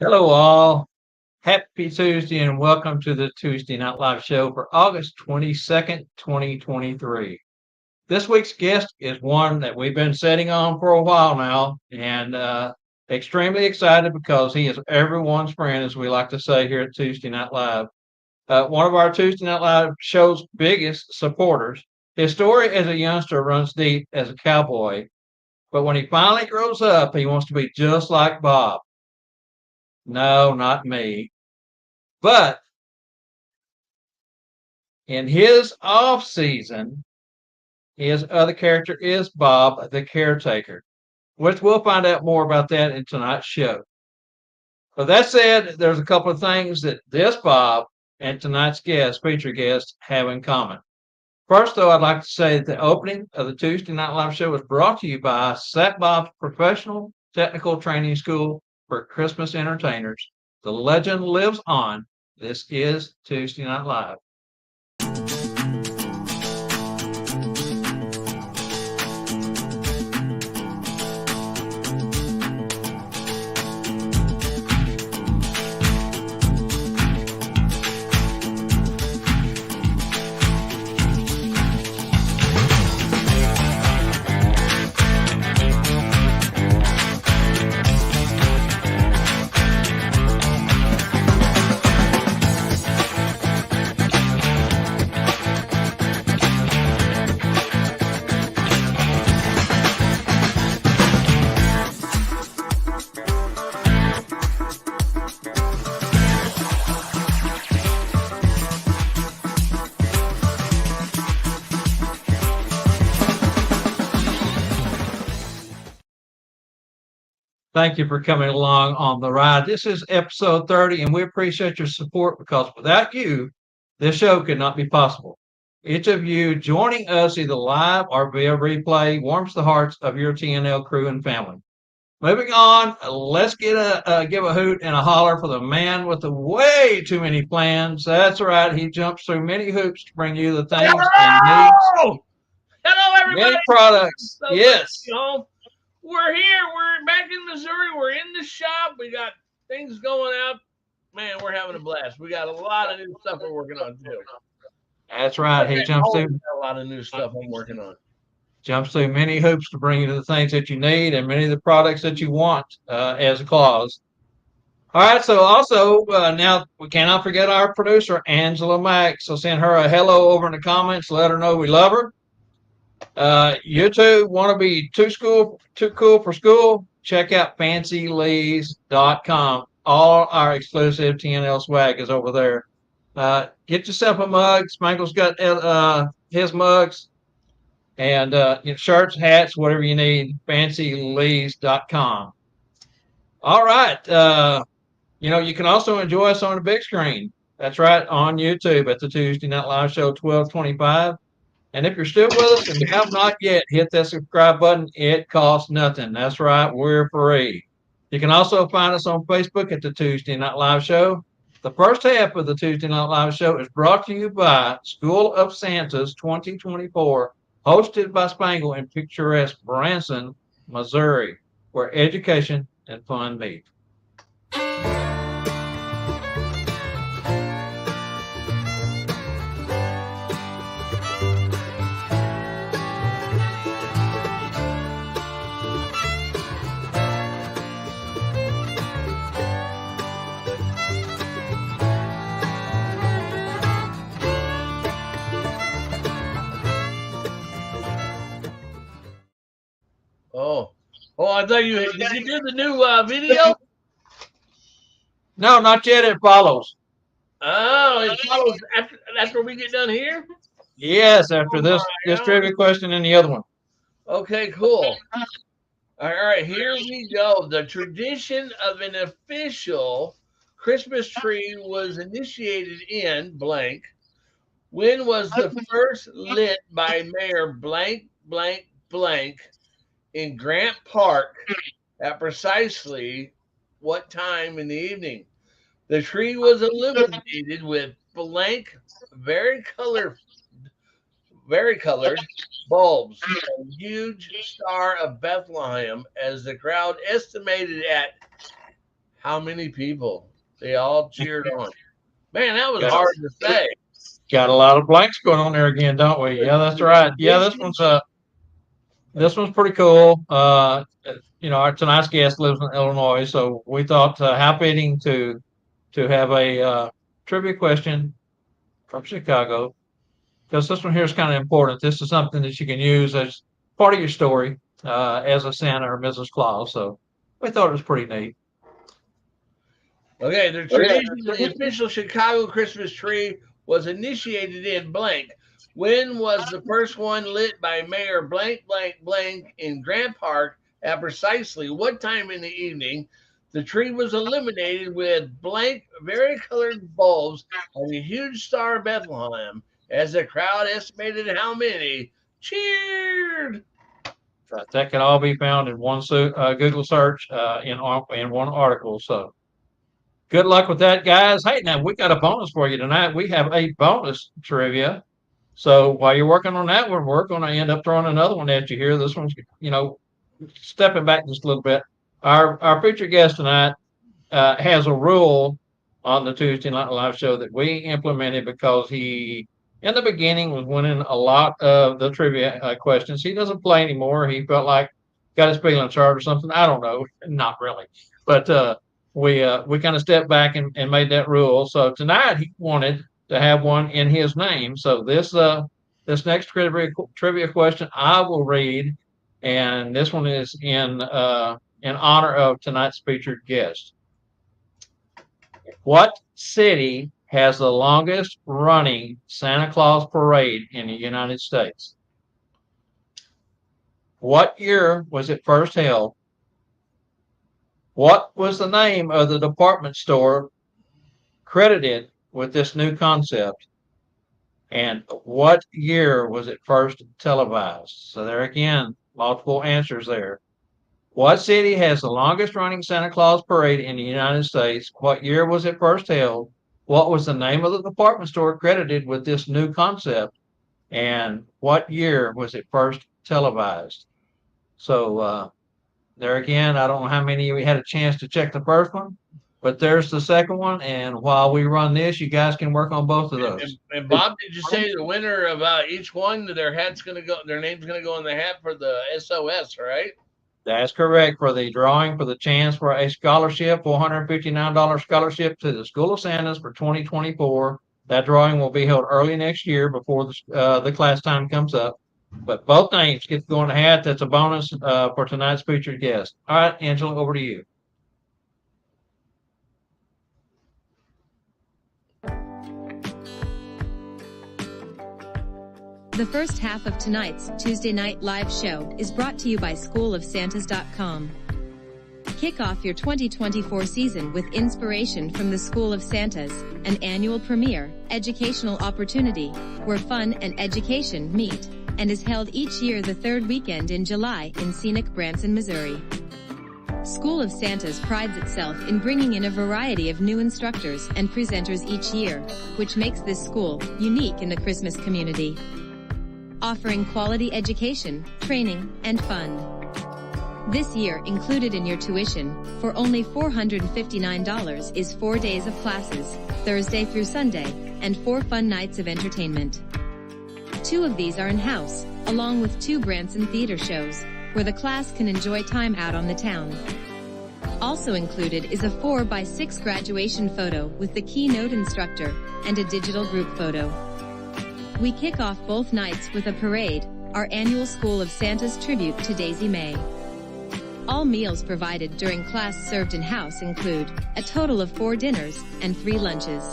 Hello, all. Happy Tuesday and welcome to the Tuesday Night Live show for August 22nd, 2023. This week's guest is one that we've been sitting on for a while now and extremely excited because he is everyone's friend, as we like to say here at Tuesday Night Live. One of our Tuesday Night Live show's biggest supporters. His story as a youngster runs deep as a cowboy, but when he finally grows up, he wants to be just like Bob. No, not me. But in his off season, his other character is Bob the caretaker, which we'll find out more about that in tonight's show. But that said, there's a couple of things that this Bob and tonight's featured guest, have in common. First, though, I'd like to say that the opening of the Tuesday Night Live show was brought to you by Sat Bob's Professional Technical Training School for Christmas Entertainers. The legend lives on. This is Tuesday Night Live. Thank you for coming along on the ride. This is episode 30, and we appreciate your support because without you, this show could not be possible. Each of you joining us either live or via replay warms the hearts of your TNL crew and family. Moving on, let's give a hoot and a holler for the man with the way too many plans. That's right, he jumps through many hoops to bring you the things and needs. Hello, everybody. Many products. So Yes. We're here. We're back in Missouri. We're in the shop. We got things going out. Man, we're having a blast. We got a lot of new stuff we're working on too. That's right. He jumps through a lot of new stuff I'm working on. Jumps through many hoops to bring you the things that you need and many of the products that you want as a cause. All right, so also now we cannot forget our producer, Angela Mack. So send her a hello over in the comments. Let her know we love her. You two want to be too cool for school? Check out fancylees.com. All our exclusive TNL swag is over there. Get yourself a mug. Spankle's got his mugs. And shirts, hats, whatever you need, fancylees.com. All right. You can also enjoy us on the big screen. That's right, on YouTube at the Tuesday Night Live Show 1225. And if you're still with us and you have not yet, hit that subscribe button. It costs nothing. That's right, we're free. You can also find us on Facebook at the Tuesday Night Live Show. The first half of the Tuesday Night Live Show is brought to you by School of Santas 2024, hosted by Spangle in picturesque Branson, Missouri, where education and fun meet. Oh, I thought did you do the new video? No, not yet. It follows. Oh, it follows after we get done here? Yes, after this trivia question and the other one. Okay, cool. All right, here we go. The tradition of an official Christmas tree was initiated in blank. When was the first lit by Mayor blank blank blank in Grant Park at precisely what time in the evening? The tree was illuminated with blank, varicolored bulbs, a huge star of Bethlehem, as the crowd estimated at how many people? They all cheered on. Man, that was Yeah. hard to say. Got a lot of blanks going on there again, don't we? Yeah, that's right. Yeah, this one's pretty cool. Tonight's guest lives in Illinois, so we thought how fitting to have a trivia question from Chicago, because this one here is kind of important. This is something that you can use as part of your story as a Santa or Mrs. Claus. So we thought it was pretty neat. Okay, the tradition of the official Chicago Christmas tree was initiated in blank. When was the first one lit by Mayor blank, blank, blank in Grant Park at precisely what time in the evening? The tree was illuminated with blank, varicolored bulbs and a huge star of Bethlehem. As the crowd estimated how many cheered. That can all be found in one Google search in one article. So good luck with that, guys. Hey, now we got a bonus for you tonight. We have a bonus trivia. So while you're working on that one, we're going to end up throwing another one at you here. This one's, stepping back just a little bit. Our featured guest tonight has a rule on the Tuesday Night Live show that we implemented because he, in the beginning, was winning a lot of the trivia questions. He doesn't play anymore. He felt like got his feelings hurt or something. I don't know. Not really. But we kind of stepped back and made that rule. So tonight he wanted to have one in his name. So this next trivia question I will read, and this one is in honor of tonight's featured guest. What city has the longest running Santa Claus parade in the United States? What year was it first held? What was the name of the department store credited with this new concept? And what year was it first televised? So there again, multiple answers there. What city has the longest running Santa Claus parade in the United States? What year was it first held? What was the name of the department store credited with this new concept? And what year was it first televised? So there again, I don't know how many of you had a chance to check the first one, but there's the second one. And while we run this, you guys can work on both of those. And Bob, did you say the winner of each one, their name's going to go in the hat for the SOS, right? That's correct. For the drawing for the chance for a scholarship, $459 scholarship to the School of Santas for 2024. That drawing will be held early next year before the class time comes up. But both names get to go in the hat. That's a bonus for tonight's featured guest. All right, Angela, over to you. The first half of tonight's Tuesday Night Live show is brought to you by SchoolofSantas.com. Kick off your 2024 season with inspiration from the School of Santas, an annual premier educational opportunity where fun and education meet, and is held each year the third weekend in July in scenic Branson, Missouri. School of Santas prides itself in bringing in a variety of new instructors and presenters each year, which makes this school unique in the Christmas community. Offering quality education, training, and fun. This year included in your tuition, for only $459, is 4 days of classes, Thursday through Sunday, and 4 fun nights of entertainment. 2 of these are in-house, along with 2 Branson theater shows, where the class can enjoy time out on the town. Also included is a 4x6 graduation photo with the keynote instructor, and a digital group photo. We kick off both nights with a parade, our annual School of Santas tribute to Daisy May. All meals provided during class served in-house include a total of 4 dinners and 3 lunches.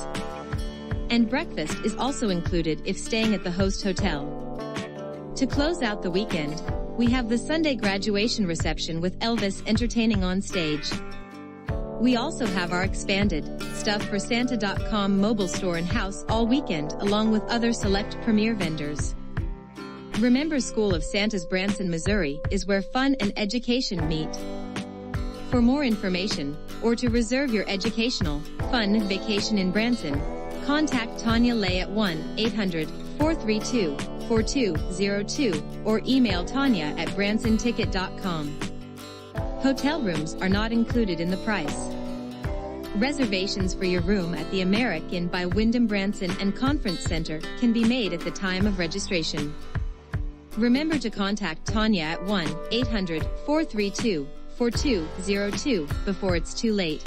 And breakfast is also included if staying at the host hotel. To close out the weekend, we have the Sunday graduation reception with Elvis entertaining on stage. We also have our expanded StuffForSanta.com mobile store in-house all weekend along with other select premier vendors. Remember, School of Santas Branson, Missouri is where fun and education meet. For more information, or to reserve your educational, fun vacation in Branson, contact Tanya Lay at 1-800-432-4202 or email Tanya at bransonticket.com. Hotel rooms are not included in the price. Reservations for your room at the American by Wyndham Branson and Conference Center can be made at the time of registration. Remember to contact Tanya at 1-800-432-4202 before it's too late.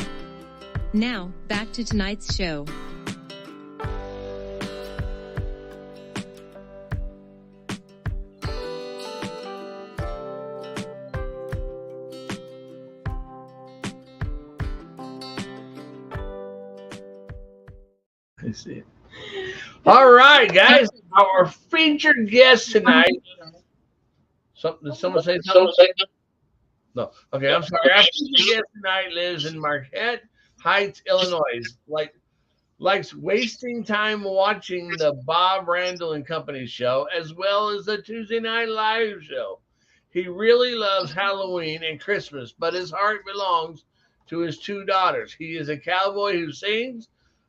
Now, back to tonight's show. I see. All right, guys. Our featured guest tonight. Did someone say something? No. Okay, I'm sorry. Our featured guest tonight lives in Marquette Heights, Illinois. Likes wasting time watching the Bob Randall and Company show, as well as the Tuesday Night Live show. He really loves Halloween and Christmas, but his heart belongs to his two daughters. He is a cowboy who sings,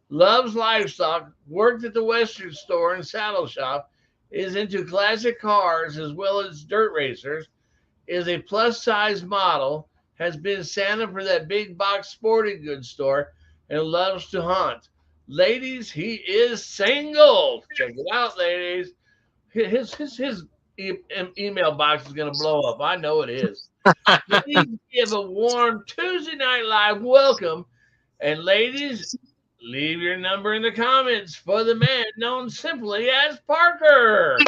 loves livestock, worked at the Western store and saddle shop, is into classic cars as well as dirt racers, is a plus-size model, has been Santa for that big box sporting goods store, and loves to hunt. Ladies, he is single. Check it out, ladies. His email box is going to blow up. I know it is. Please give a warm Tuesday Night Live welcome. And ladies, leave your number in the comments for the man known simply as Parker.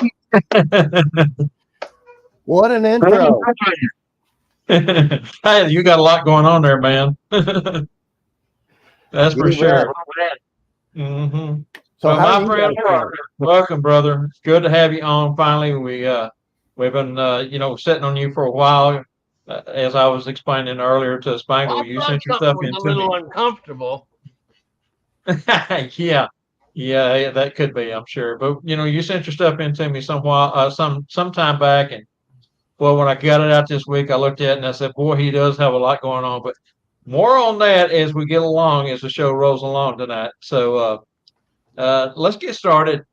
What an intro. Hey, you got a lot going on there, man. That's for sure. Mm-hmm. So Well, how my do you friend guys Parker, welcome, brother. It's good to have you on. Finally, we've been sitting on you for a while. As I was explaining earlier to Spangle, you sent your stuff in a to little me. uncomfortable. Yeah, that could be, I'm sure. But you sent your stuff in to me some time back, and well, when I got it out this week, I looked at it and I said, boy, he does have a lot going on. But more on that as we get along, as the show rolls along tonight. So let's get started.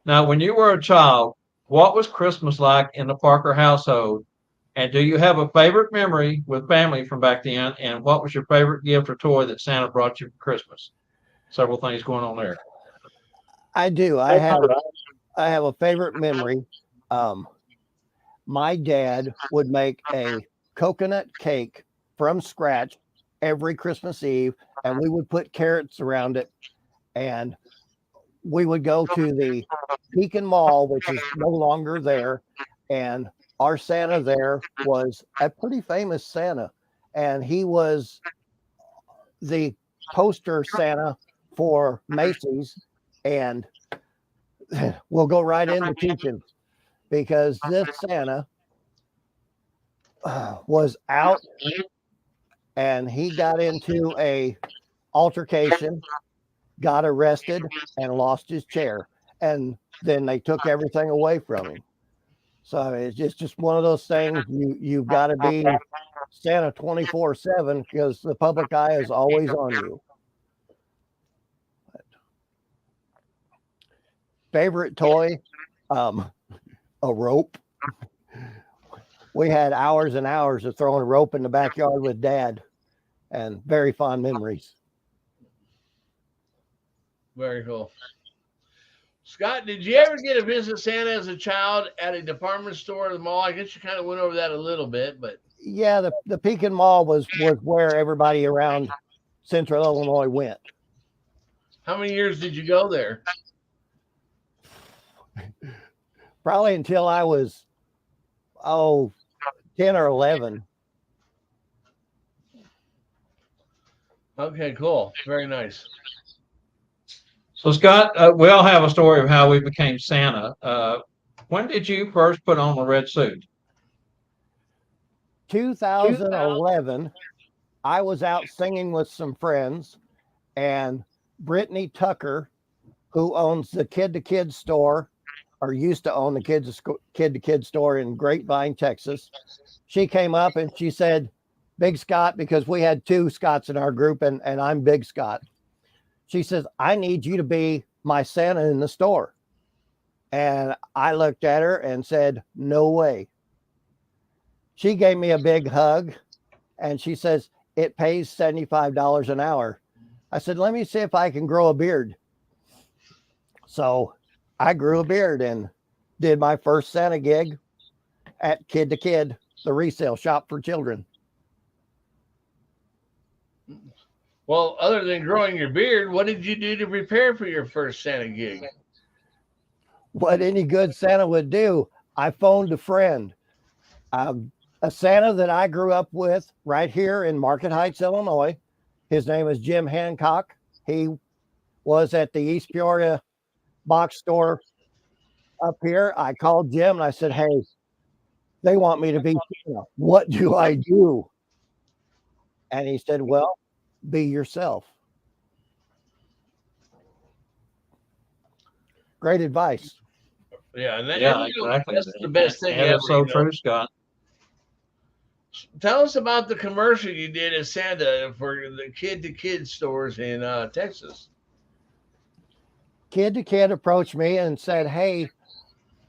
Now, when you were a child, what was Christmas like in the Parker household? And do you have a favorite memory with family from back then? And what was your favorite gift or toy that Santa brought you for Christmas? Several things going on there. I do. I have a favorite memory. My dad would make a coconut cake from scratch every Christmas Eve, and we would put carrots around it, and we would go to the Pekin Mall, which is no longer there, and our Santa there was a pretty famous Santa, and he was the poster Santa for Macy's, and we'll go right into teaching because this Santa was out and he got into a altercation, got arrested, and lost his chair, and then they took everything away from him. So it's just one of those things. You've got to be Santa 24/7 because the public eye is always on you. Favorite toy, a rope. We had hours and hours of throwing a rope in the backyard with Dad, and very fond memories. Very cool. Scott, did you ever get to visit Santa as a child at a department store or the mall? I guess you kind of went over that a little bit, but Yeah, the Pekin Mall was where everybody around Central Illinois went. how many years did you go there? Probably until I was 10 or 11. Okay, cool. Very nice. So, Scott, we all have a story of how we became Santa. When did you first put on a red suit? 2011, I was out singing with some friends, and Brittany Tucker, who owns the Kid to Kid store, or used to own the Kid to Kid store in Grapevine, Texas, she came up and she said, Big Scott, because we had two Scotts in our group, and I'm Big Scott. She says, I need you to be my Santa in the store. And I looked at her and said, no way. She gave me a big hug and she says, it pays $75 an hour. I said, let me see if I can grow a beard. So I grew a beard and did my first Santa gig at Kid to Kid, the resale shop for children. Well, other than growing your beard, what did you do to prepare for your first Santa gig? What any good Santa would do, I phoned a friend, a Santa that I grew up with right here in Market Heights, Illinois. His name is Jim Hancock. He was at the East Peoria box store up here. I called Jim and I said, hey, they want me to be Santa. What do I do? And he said, well, be yourself. Great advice. Yeah, and Exactly. that's the best thing And ever. it's so true, Scott. Tell us about the commercial you did as Santa for the Kid to Kid stores in Texas. Kid to Kid approached me and said, hey,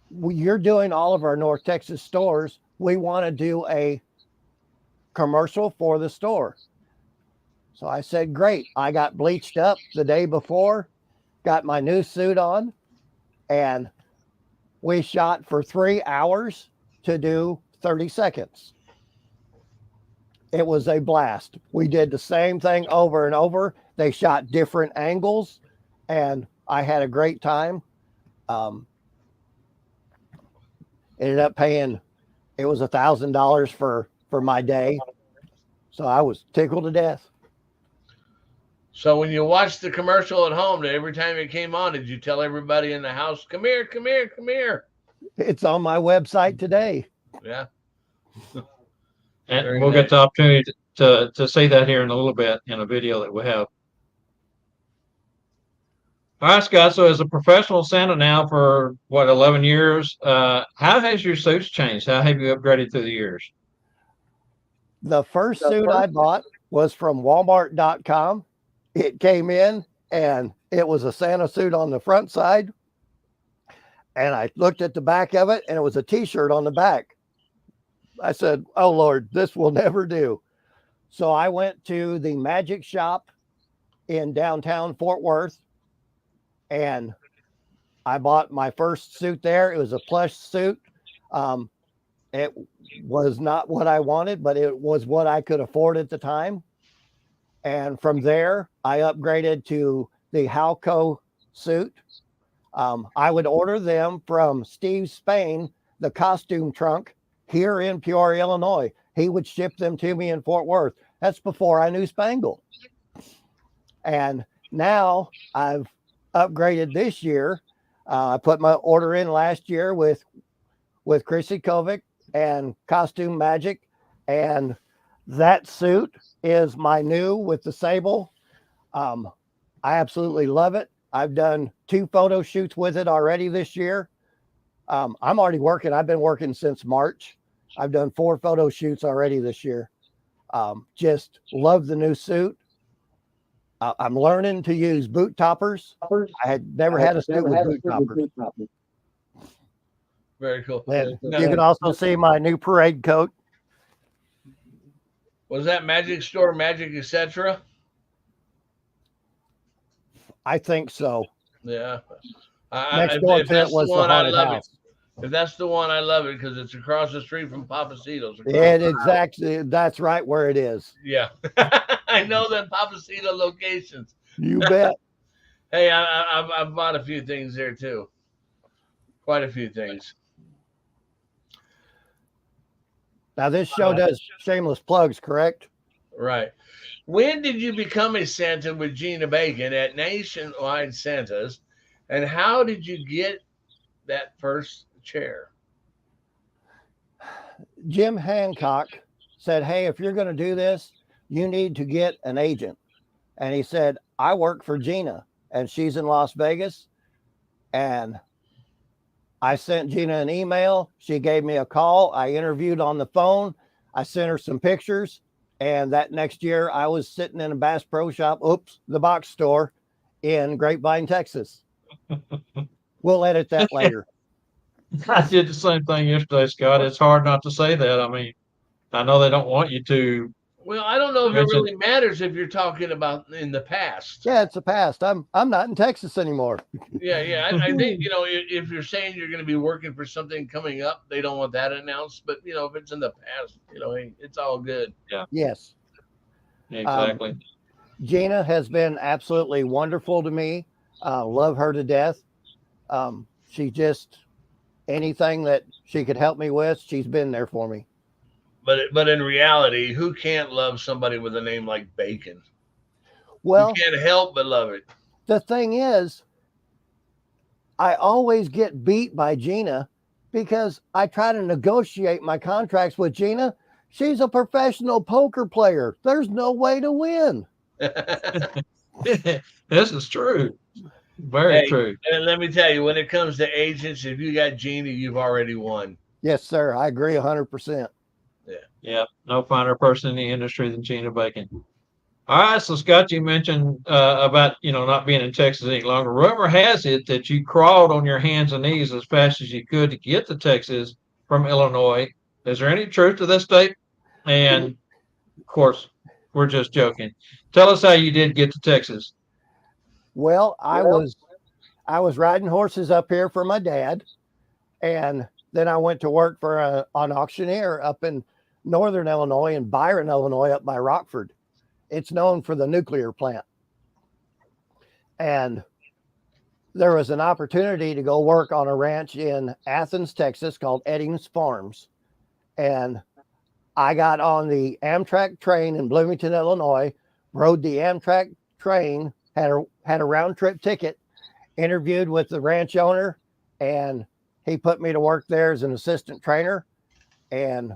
you're doing all of our North Texas stores. We want to do a commercial for the store. So I said, great. I got bleached up the day before, got my new suit on, and we shot for 3 hours to do 30 seconds. It was a blast. We did the same thing over and over. They shot different angles, and I had a great time. Ended up paying, it was $1,000 for my day. So I was tickled to death. So when you watched the commercial at home, every time it came on, did you tell everybody in the house, come here, come here, come here? It's on my website today. Yeah. And Very we'll nice. get the opportunity to see that here in a little bit in a video that we have. All right, Scott. So as a professional Santa now for what, 11 years, how has your suits changed? How have you upgraded through the years? The first suit I bought was from Walmart.com. It came in and it was a Santa suit on the front side. And I looked at the back of it and it was a t-shirt on the back. I said, oh Lord, this will never do. So I went to the Magic Shop in downtown Fort Worth and I bought my first suit there. It was a plush suit. It was not what I wanted, but it was what I could afford at the time. And from there, I upgraded to the Halco suit. I would order them from Steve Spain, the costume trunk here in Peoria, Illinois. He would ship them to me in Fort Worth. That's before I knew Spangle. And now I've upgraded this year. I put my order in last year with Chrissy Kovic and Costume Magic. And that suit is my new with the sable. I absolutely love it. I've done 2 photo shoots with it already this year. I'm already working. I've been working since March. I've done 4 photo shoots already this year. Just love the new suit. I'm learning to use boot toppers. I had never had a suit with boot toppers. Very cool. And you can also see my new parade coat. Was that Magic Store, Magic, etc.? I think so. Yeah. Next door to it was the haunted house. If that's the one, I love it because it's across the street from Papacito's. It exactly. That's right where it is. Yeah. I know them Papacito locations. You bet. Hey, I've bought a few things there too. Quite a few things. Now this show does shameless plugs, correct? Right. When did you become a Santa with Gina Bacon at Nationwide Santas? And how did you get that first chair? Jim Hancock said, hey, if you're going to do this, you need to get an agent. And he said, I work for Gina and she's in Las Vegas. And I sent Gina an email. She gave me a call. I interviewed on the phone. I sent her some pictures. And that next year I was sitting in a Bass Pro Shop, the box store in Grapevine, Texas. We'll edit that later. I did the same thing yesterday, Scott. It's hard not to say that. I mean, I know they don't want you to Well, I don't know if it Mention- really matters if you're talking about in the past. Yeah, it's the past. I'm not in Texas anymore. Yeah. I think, if you're saying you're going to be working for something coming up, they don't want that announced. But, if it's in the past, hey, it's all good. Yes. Exactly. Gina has been absolutely wonderful to me. Love her to death. She just, anything that she could help me with, she's been there for me. But in reality, who can't love somebody with a name like Bacon? Well, You can't help but love it. the thing is, I always get beat by Gina because I try to negotiate my contracts with Gina. She's a professional poker player. There's no way to win. This is true. Very Hey, true. And let me tell you, when it comes to agents, if you got Gina, you've already won. Yes, sir. I agree 100%. Yeah, no finer person in the industry than Gina Bacon. All right, so Scott, you mentioned about not being in Texas any longer. Rumor has it that you crawled on your hands and knees as fast as you could to get to Texas from Illinois. Is there any truth to this statement? And of course, we're just joking. Tell us how you did get to Texas. Well, I was riding horses up here for my dad, and then I went to work for an auctioneer up in northern Illinois, in Byron, Illinois, up by Rockford. It's known for the nuclear plant. And there was an opportunity to go work on a ranch in Athens, Texas called Eddings Farms. And I got on the Amtrak train in Bloomington, Illinois, rode the Amtrak train, had a round trip ticket, interviewed with the ranch owner, and he put me to work there as an assistant trainer and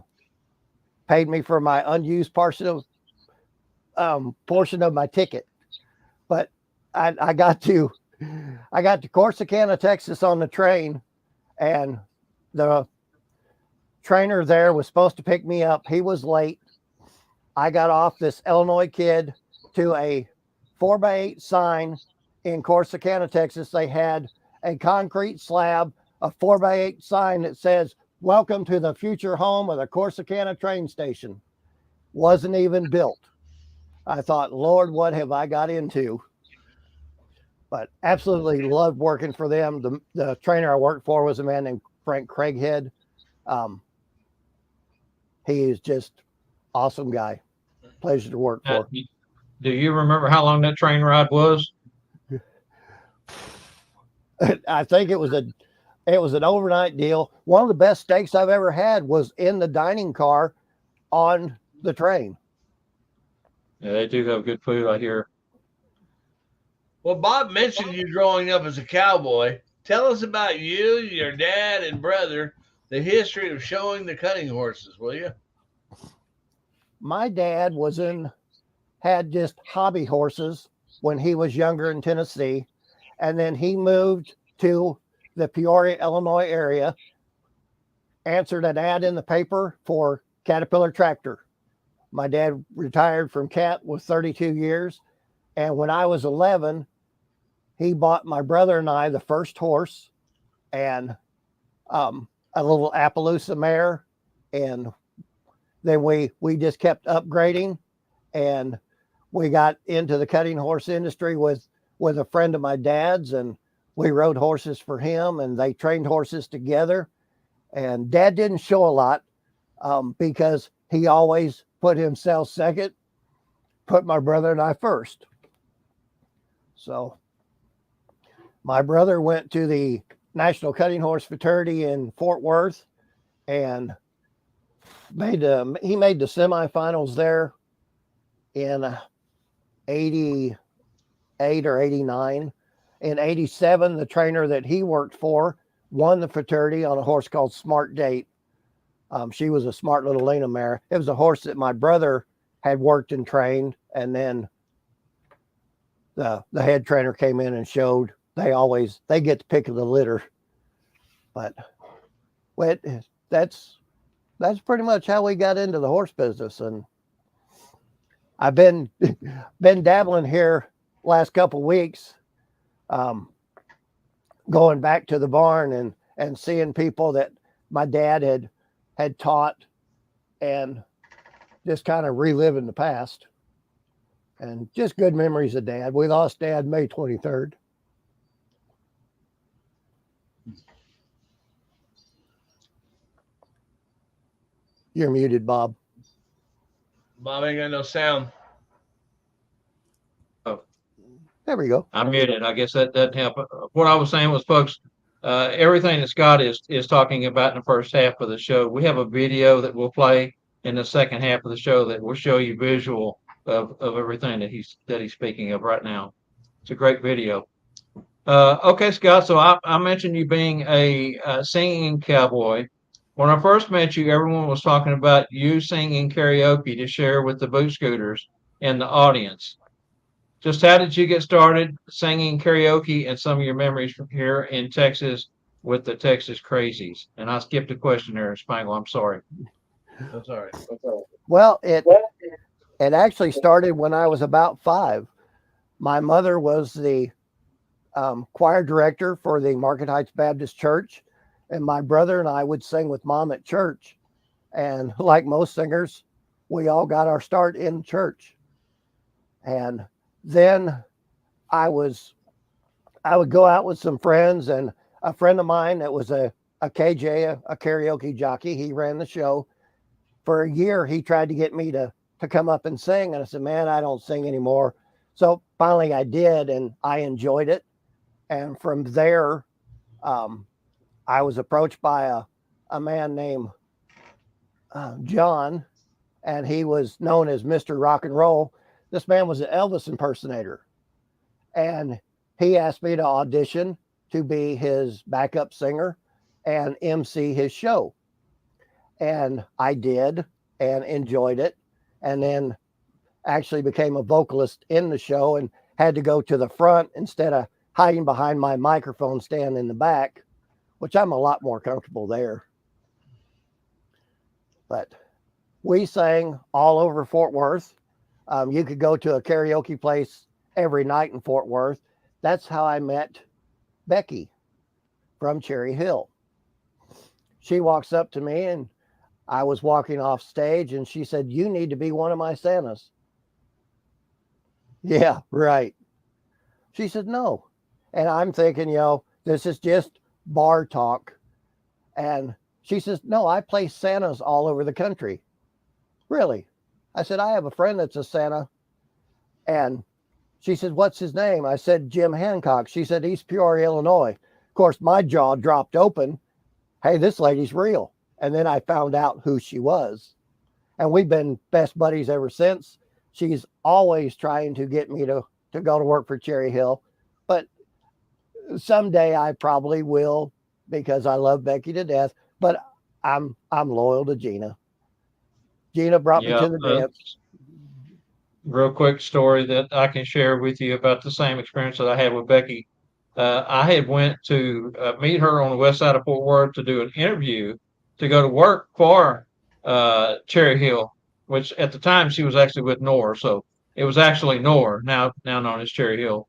paid me for my unused portion of my ticket. But I got to Corsicana, Texas on the train, and the trainer there was supposed to pick me up. He was late. I got off this Illinois kid to a 4x8 sign in Corsicana, Texas. They had a concrete slab, a 4x8 sign that says, "Welcome to the future home of the Corsicana train station." Wasn't even built. I thought, Lord, what have I got into? But absolutely loved working for them. The trainer I worked for was a man named Frank Craighead. He is just awesome guy. Pleasure to work for. Do you remember how long that train ride was? I think it was an overnight deal. One of the best steaks I've ever had was in the dining car on the train. Yeah, they do have good food, I hear. Well, Bob mentioned you growing up as a cowboy. Tell us about you, your dad, and brother, the history of showing the cutting horses, will you? My dad had just hobby horses when he was younger in Tennessee. And then he moved to the Peoria, Illinois area, answered an ad in the paper for Caterpillar Tractor. My dad retired from Cat with 32 years. And when I was 11, he bought my brother and I the first horse and a little Appaloosa mare. And then we just kept upgrading, and we got into the cutting horse industry with a friend of my dad's, and we rode horses for him, and they trained horses together. And Dad didn't show a lot because he always put himself second, put my brother and I first. So my brother went to the National Cutting Horse Fraternity in Fort Worth and he made the semifinals there in 88 or 89. In 87, the trainer that he worked for won the fraternity on a horse called Smart Date. She was a smart little Lena mare. It was a horse that my brother had worked and trained, and then the head trainer came in and showed. They get the pick of the litter. But that's pretty much how we got into the horse business. And I've been dabbling here last couple of weeks, going back to the barn and seeing people that my dad had taught, and just kind of reliving the past and just good memories of Dad. We lost Dad May 23rd. You're muted, Bob. Bob ain't got no sound. There we go. I'm muted. I guess that doesn't help. What I was saying was, folks, everything that Scott is talking about in the first half of the show, we have a video that we'll play in the second half of the show that will show you visual of everything that he's speaking of right now. It's a great video. Okay, Scott. So I mentioned you being a singing cowboy. When I first met you, everyone was talking about you singing karaoke to share with the boot scooters and the audience. Just how did you get started singing karaoke and some of your memories from here in Texas with the Texas Crazies? And I skipped a question there, Spangle. I'm sorry. That's all right. Well, it actually started when I was about 5. My mother was the choir director for the Market Heights Baptist Church, and my brother and I would sing with Mom at church. And like most singers, we all got our start in church. And then I would go out with some friends, and a friend of mine that was a KJ, a karaoke jockey, he ran the show. For a year, he tried to get me to come up and sing. And I said, man, I don't sing anymore. So finally I did, and I enjoyed it. And from there, I was approached by a man named John, and he was known as Mr. Rock and Roll. This man was an Elvis impersonator, and he asked me to audition to be his backup singer and MC his show. And I did and enjoyed it, and then actually became a vocalist in the show and had to go to the front instead of hiding behind my microphone stand in the back, which I'm a lot more comfortable there. But we sang all over Fort Worth. You could go to a karaoke place every night in Fort Worth. That's how I met Becky from Cherry Hill. She walks up to me, and I was walking off stage, and she said, you need to be one of my Santas. Yeah, right. She said, no. And I'm thinking, this is just bar talk. And she says, no, I play Santas all over the country. Really? I said, I have a friend that's a Santa. And she said, what's his name? I said, Jim Hancock. She said, East Peoria, Illinois. Of course, my jaw dropped open. Hey, this lady's real. And then I found out who she was. And we've been best buddies ever since. She's always trying to get me to go to work for Cherry Hill. But someday I probably will, because I love Becky to death. But I'm loyal to Gina. Gina brought me to the dance. Real quick story that I can share with you about the same experience that I had with Becky. I had went to meet her on the west side of Fort Worth to do an interview to go to work for Cherry Hill, which at the time she was actually with NOR. So it was actually NOR, now known as Cherry Hill.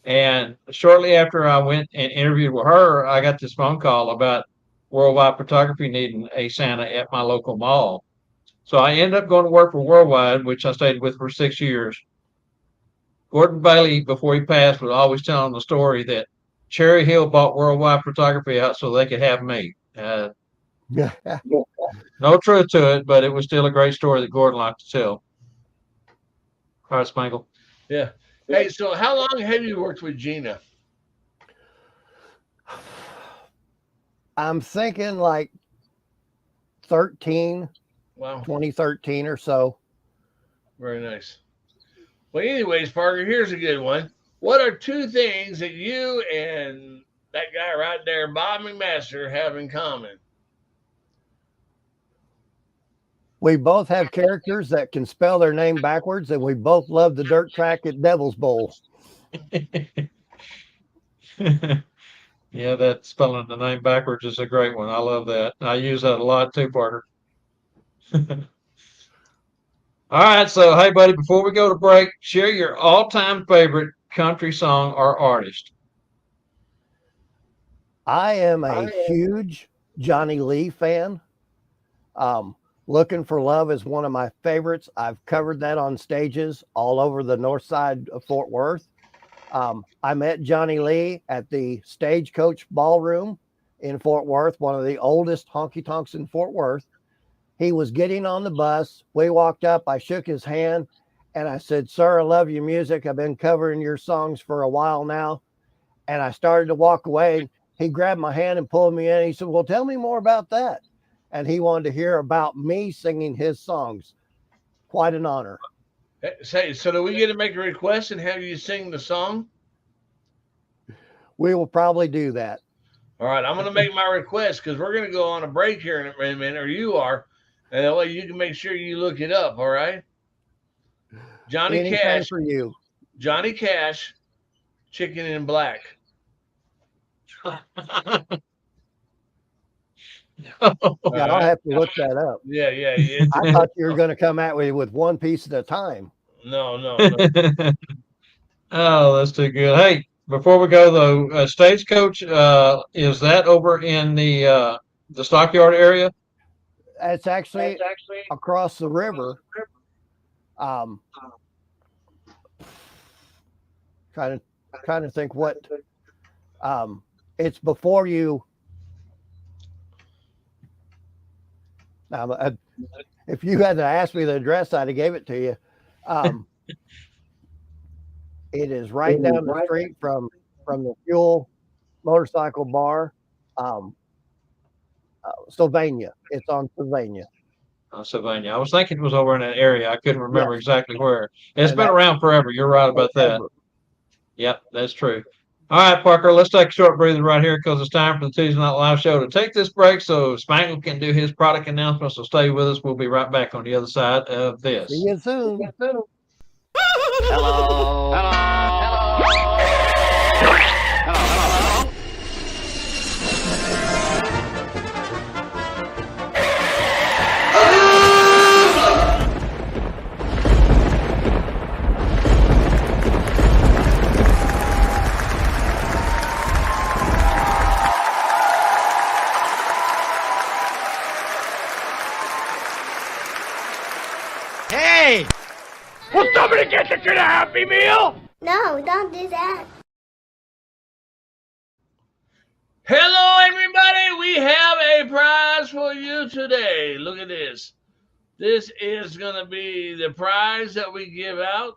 And shortly after I went and interviewed with her, I got this phone call about Worldwide Photography needing a Santa at my local mall. So I ended up going to work for Worldwide, which I stayed with for 6 years. Gordon Bailey, before he passed, was always telling the story that Cherry Hill bought Worldwide Photography out so they could have me. No truth to it, but it was still a great story that Gordon liked to tell. All right, Spangle. Yeah. Hey, so how long have you worked with Gina? I'm thinking like 13. Wow. 2013 or so. Very nice. Well, anyways, Parker, here's a good one. What are 2 things that you and that guy right there, Bob McMaster, have in common? We both have characters that can spell their name backwards, and we both love the dirt track at Devil's Bowl. Yeah, that spelling the name backwards is a great one. I love that. I use that a lot too, Parker. All right, so hey, buddy, before we go to break, share your all-time favorite country song or artist. I am a huge Johnny Lee fan. Looking for Love is one of my favorites. I've covered that on stages all over the north side of Fort Worth. I met Johnny Lee at the Stagecoach Ballroom in Fort Worth, one of the oldest honky tonks in Fort Worth. He was getting on the bus. We walked up. I shook his hand and I said, "Sir, I love your music. I've been covering your songs for a while now." And I started to walk away. He grabbed my hand and pulled me in. He said, "Well, tell me more about that." And he wanted to hear about me singing his songs. Quite an honor. Say, so do we get to make a request and have you sing the song? We will probably do that. All right, I'm going to make my request because we're going to go on a break here in a minute, or you are, and that way you can make sure you look it up. All right, Johnny Anything Cash for you. Johnny Cash, Chicken in Black. Yeah, I'll have to look that up. Yeah. I thought you were going to come at me with one piece at a time. No. Oh, that's too good. Hey, before we go though, Stagecoach, is that over in the Stockyard area? It's actually across the river. Trying to think what. It's before you. If you had to ask me the address, I'd have gave it to you. It is right down the street from the Fuel Motorcycle Bar, Sylvania. It's on Sylvania. Sylvania. I was thinking it was over in that area. I couldn't remember exactly where. It's been around forever. You're right about that. Yep, that's true. All right, Parker, let's take a short breather right here because it's time for the Tuesday Night Live show to take this break so Spangle can do his product announcement. So stay with us. We'll be right back on the other side of this. See you soon. Hello. Hey! Will somebody get the kid a Happy Meal? No, don't do that. Hello, everybody. We have a prize for you today. Look at this. This is going to be the prize that we give out.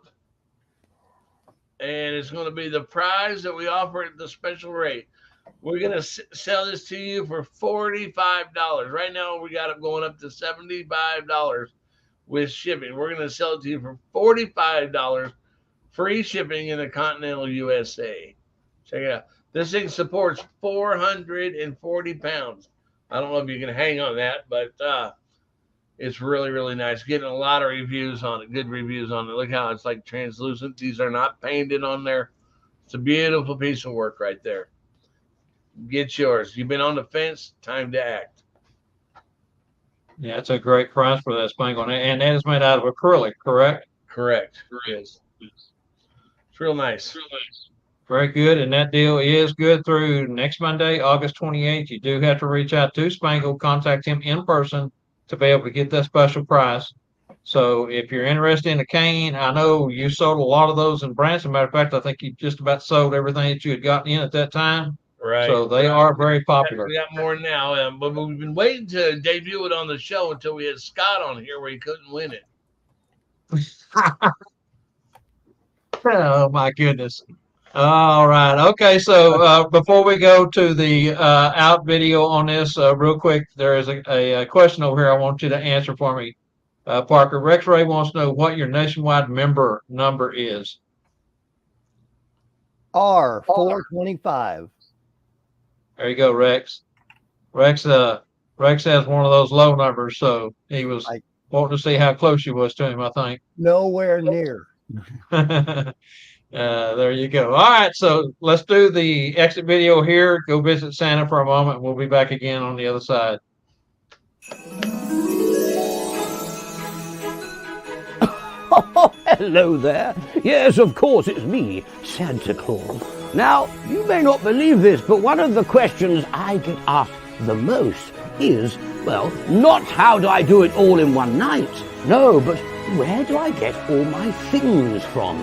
And it's going to be the prize that we offer at the special rate. We're going to sell this to you for $45. Right now, we got it going up to $75 with shipping. We're going to sell it to you for $45, free shipping in the continental USA. Check it out. This thing supports 440 pounds. I don't know if you can hang on that, but it's really, really nice. Getting a lot of reviews on it, good reviews on it. Look how it's like translucent. These are not painted on there. It's a beautiful piece of work right there. Get yours. You've been on the fence, time to act. Yeah, it's a great price for that Spangle. And that is made out of acrylic, correct? Correct. It's real nice. Very good. And that deal is good through next Monday, August 28th. You do have to reach out to Spangle, contact him in person to be able to get that special price. So if you're interested in a cane, I know you sold a lot of those in Branson. Matter of fact, I think you just about sold everything that you had gotten in at that time. Right. So they are very popular. We got more now, but we've been waiting to debut it on the show until we had Scott on here where he couldn't win it. Oh, my goodness. All right. Okay. So before we go to the out video on this, real quick, there is a question over here I want you to answer for me. Parker, Rex Ray wants to know what your nationwide member number is. R425. There you go, Rex. Rex has one of those low numbers, so he was wanting to see how close you was to him, I think. Nowhere near. There you go. All right, so let's do the exit video here. Go visit Santa for a moment. We'll be back again on the other side. Oh, hello there. Yes, of course, it's me, Santa Claus. Now, you may not believe this, but one of the questions I get asked the most is, Well, not how do I do it all in one night. No, but where do I get all my things from?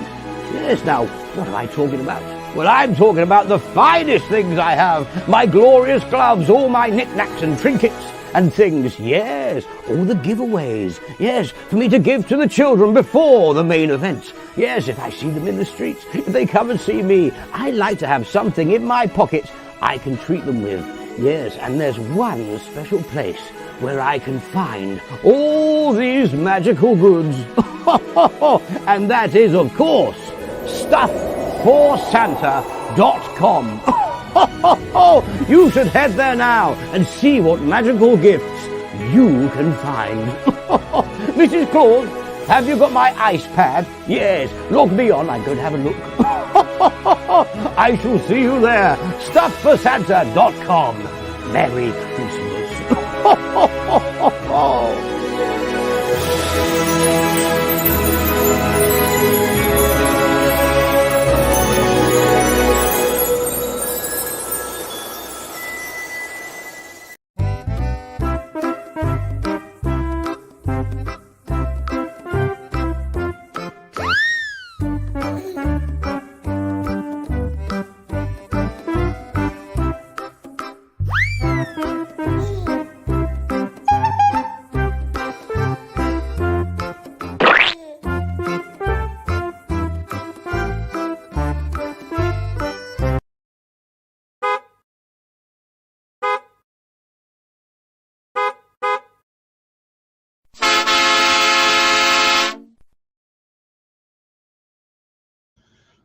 Yes, now, what am I talking about? Well, I'm talking about the finest things I have. My glorious gloves, all my knickknacks and trinkets and things. Yes, all the giveaways. Yes, for me to give to the children before the main event. Yes, if I see them in the streets, if they come and see me, I like to have something in my pocket I can treat them with. Yes, and there's one special place where I can find all these magical goods. And that is, of course, StuffForSanta.com. You should head there now and see what magical gifts you can find. Mrs. Claus, have you got my ice pad? Yes, log me on, I'm going to have a look. I shall see you there. StuffForSanta.com. Merry Christmas.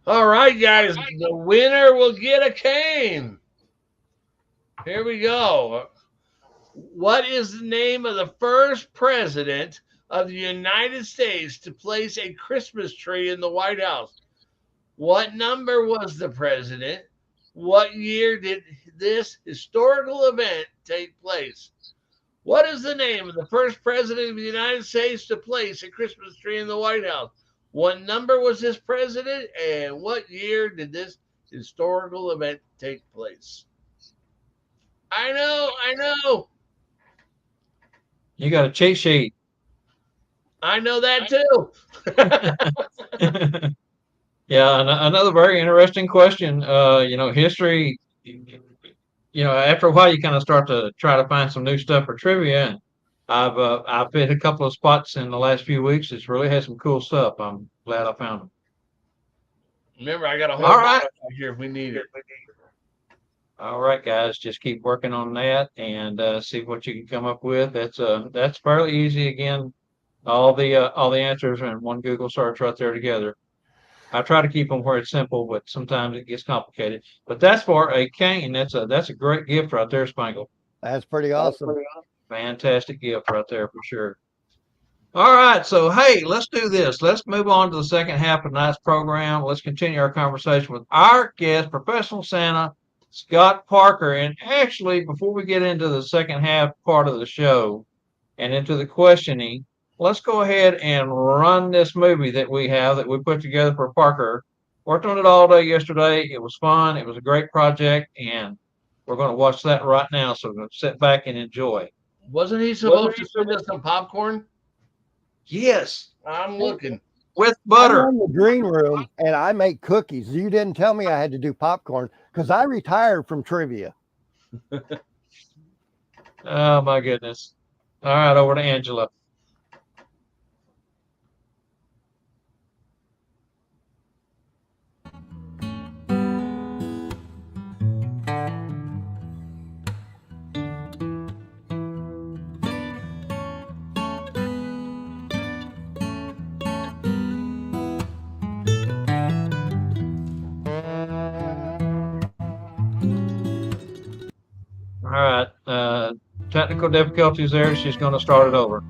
All right, guys, the winner will get a cane. Here we go. What is the name of the first president of the United States to place a Christmas tree in the White House? What number was the president? What year did this historical event take place? What is the name of the first president of the United States to place a Christmas tree in the White House? What number was this president, and what year did this historical event take place? I know. You got a cheat sheet. I know that too. Yeah, another very interesting question. History, after a while you kind of start to try to find some new stuff for trivia. And I've hit a couple of spots in the last few weeks. It's really had some cool stuff. I'm glad I found them. Remember, I got a whole All right. here if we need it. All right, guys, just keep working on that and see what you can come up with. That's fairly easy. Again, all the answers are in one Google search right there together. I try to keep them where it's simple, but sometimes it gets complicated. But that's for a cane. That's a great gift right there, Spangle. That's pretty awesome. Fantastic gift right there for sure. All right, so hey, let's do this. Let's move on to the second half of tonight's program. Let's continue our conversation with our guest, Professional Santa, Scott Parker. And actually, before we get into the second half part of the show and into the questioning, let's go ahead and run this movie that we put together for Parker. Worked on it all day yesterday. It was fun. It was a great project, and we're going to watch that right now. So we're going to sit back and enjoy. Wasn't he supposed to send us some popcorn? Yes, I'm looking. with I'm butter. in the green room and I make cookies. You didn't tell me I had to do popcorn because I retired from trivia. Oh my goodness. All right, over to Angela. All right. Technical difficulties there. She's going to start it over.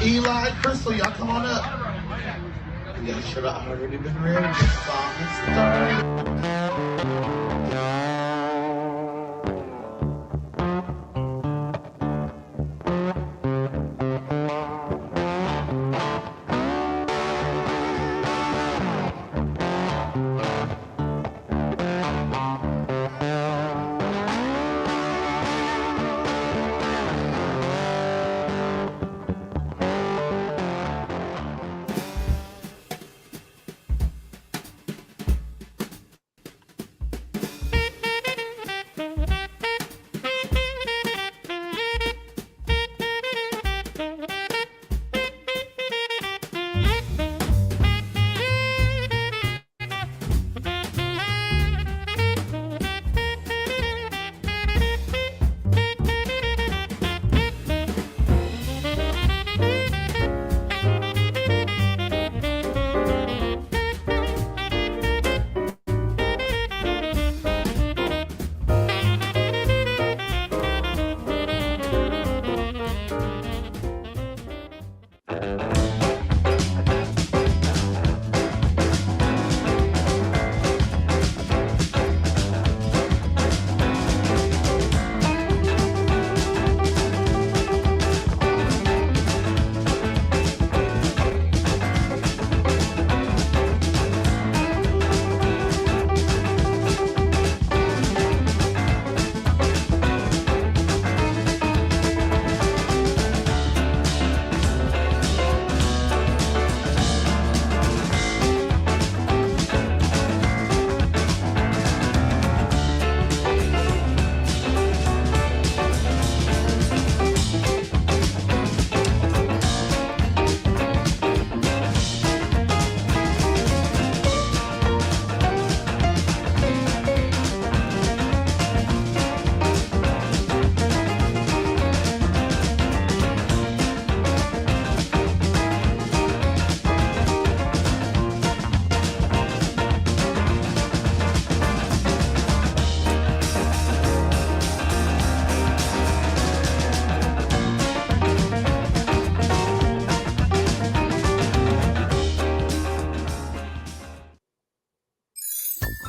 Eli, Crystal, y'all come on up. Y'all should have already been ready. This song is started.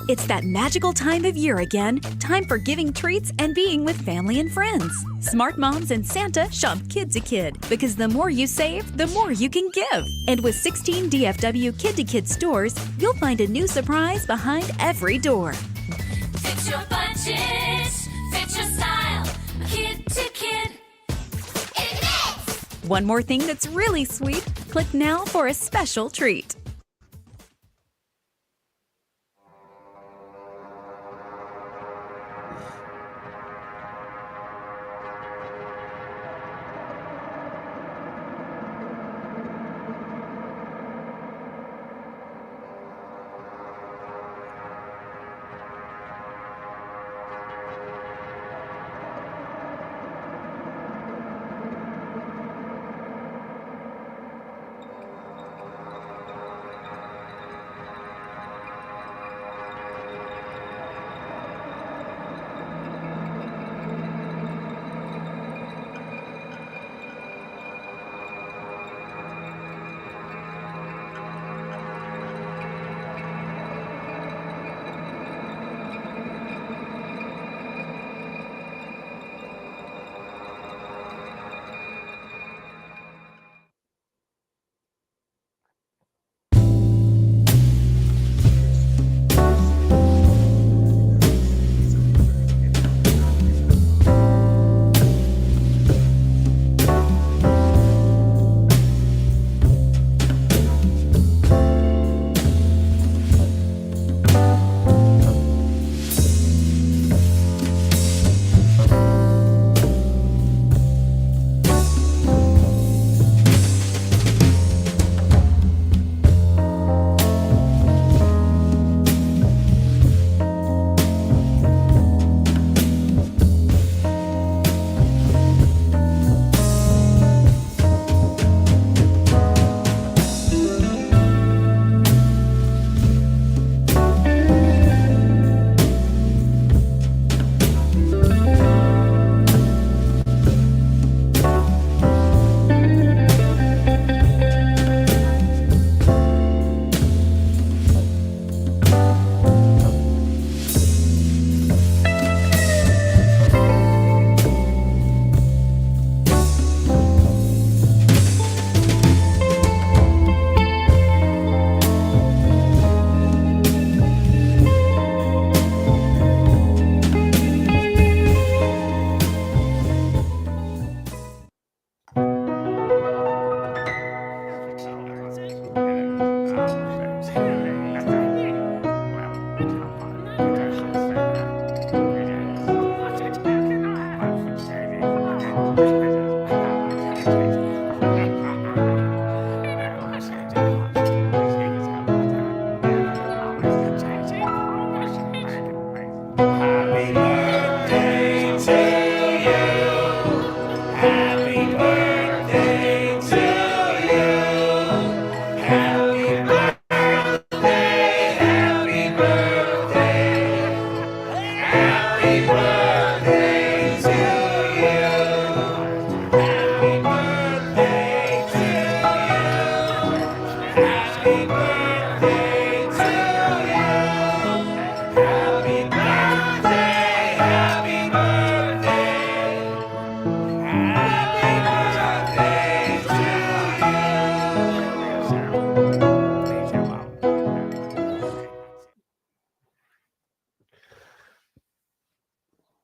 It's that magical time of year again. Time for giving treats and being with family and friends. Smart Moms and Santa shop Kid to Kid because the more you save, the more you can give. And with 16 DFW Kid to Kid stores, you'll find a new surprise behind every door. Fit your budget, fit your style. Kid to Kid. It fits! One more thing that's really sweet. Click now for a special treat.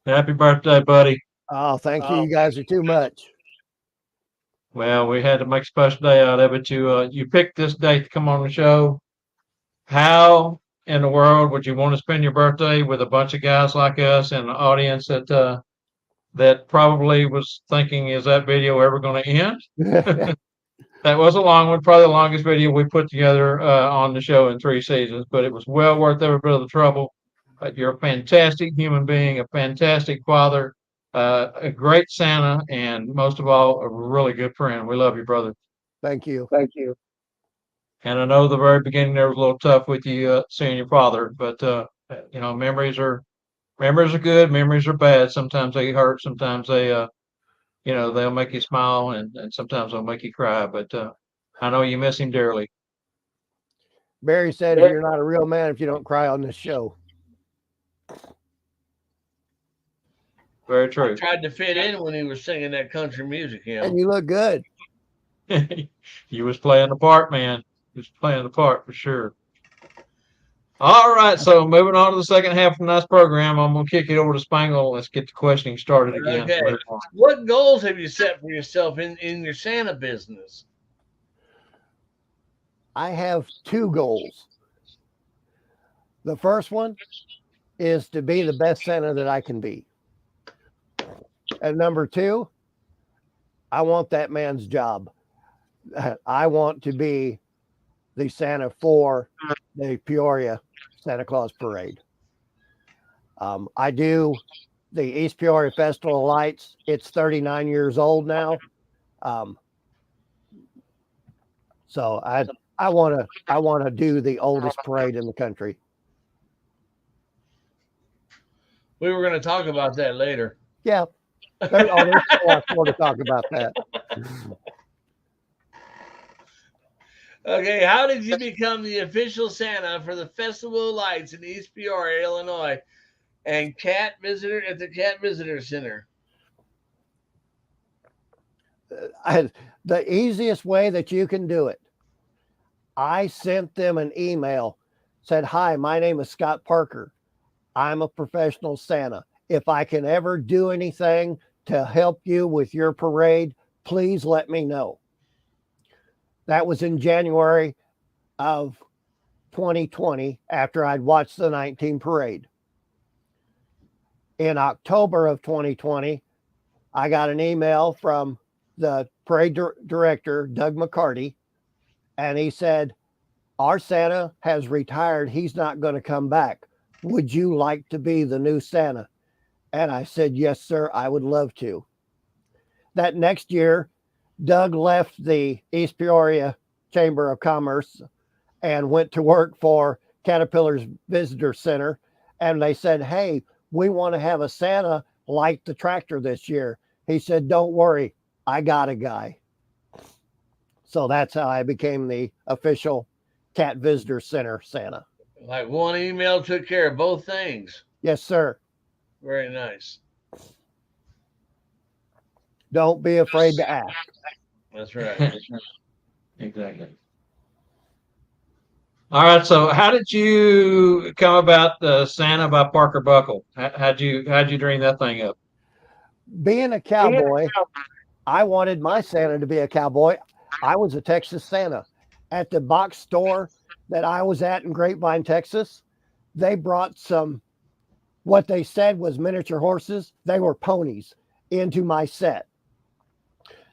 Happy birthday, buddy. Oh, thank you. You guys are too much. Well, we had to make a special day out of it. You picked this date to come on the show. How in the world would you want to spend your birthday with a bunch of guys like us and an audience that probably was thinking, is that video ever going to end? That was a long one, probably the longest video we put together on the show in 3 seasons, but it was well worth every bit of the trouble. But you're a fantastic human being, a fantastic father, a great Santa, and most of all, a really good friend. We love you, brother. Thank you. And I know the very beginning there was a little tough with you seeing your father, but memories are good, memories are bad. Sometimes they hurt, sometimes they'll make you smile, and sometimes they'll make you cry. But I know you miss him dearly. Barry said you're not a real man if you don't cry on this show. Very true. Tried to fit in when he was singing that country music. And you look good. You was playing the part, man. You was playing the part for sure. All right, so moving on to the second half of tonight's program, I'm going to kick it over to Spangle. Let's get the questioning started again. Okay. What goals have you set for yourself in your Santa business? I have 2 goals. The first one is to be the best Santa that I can be. And number 2, I want that man's job. I want to be the Santa for the Peoria Santa Claus Parade. I do the East Peoria Festival of Lights. It's 39 years old now. So I want to do the oldest parade in the country. We were going to talk about that later. Yeah. There's a lot more to talk about that. Okay, how did you become the official Santa for the Festival of Lights in East Peoria, Illinois, and Cat Visitor at the Cat Visitor Center? The easiest way that you can do it, I sent them an email, said, "Hi, my name is Scott Parker. I'm a professional Santa. If I can ever do anything to help you with your parade, please let me know." That was in January of 2020 after I'd watched the 19 parade. In October of 2020, I got an email from the parade director, Doug McCarty, and he said, "Our Santa has retired. He's not going to come back. Would you like to be the new Santa?" And I said, "Yes, sir, I would love to." That next year, Doug left the East Peoria Chamber of Commerce and went to work for Caterpillar's Visitor Center. And they said, "Hey, we want to have a Santa like the tractor this year." He said, "Don't worry, I got a guy." So that's how I became the official Cat Visitor Center Santa. Like one email took care of both things. Yes, sir. Very nice. Don't be afraid to ask. That's right. Exactly. All right. So, how did you come about the Santa by Parker Buckle? How'd you dream that thing up? Being a cowboy, I wanted my Santa to be a cowboy. I was a Texas Santa. At the box store that I was at in Grapevine, Texas, they brought some, what they said was miniature horses. They were ponies into my set.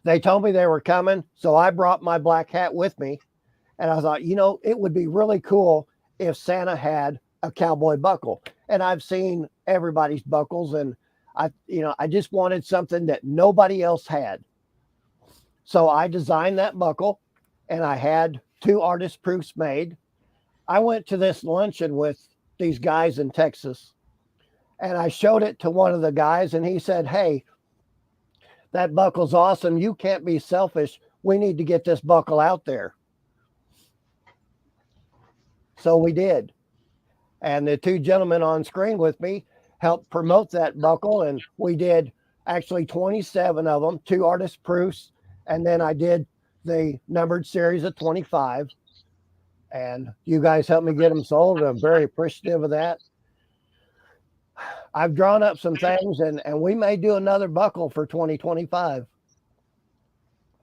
They told me they were coming, so I brought my black hat with me. And I thought, it would be really cool if Santa had a cowboy buckle. And I've seen everybody's buckles, and I just wanted something that nobody else had. So I designed that buckle, and I had 2 artist proofs made. I went to this luncheon with these guys in Texas, and I showed it to one of the guys, and he said, "Hey, that buckle's awesome. You can't be selfish. We need to get this buckle out there." So we did. And the 2 gentlemen on screen with me helped promote that buckle. And we did actually 27 of them, 2 artist proofs, and then I did the numbered series of 25. And you guys helped me get them sold, and I'm very appreciative of that. I've drawn up some things, and we may do another buckle for 2025.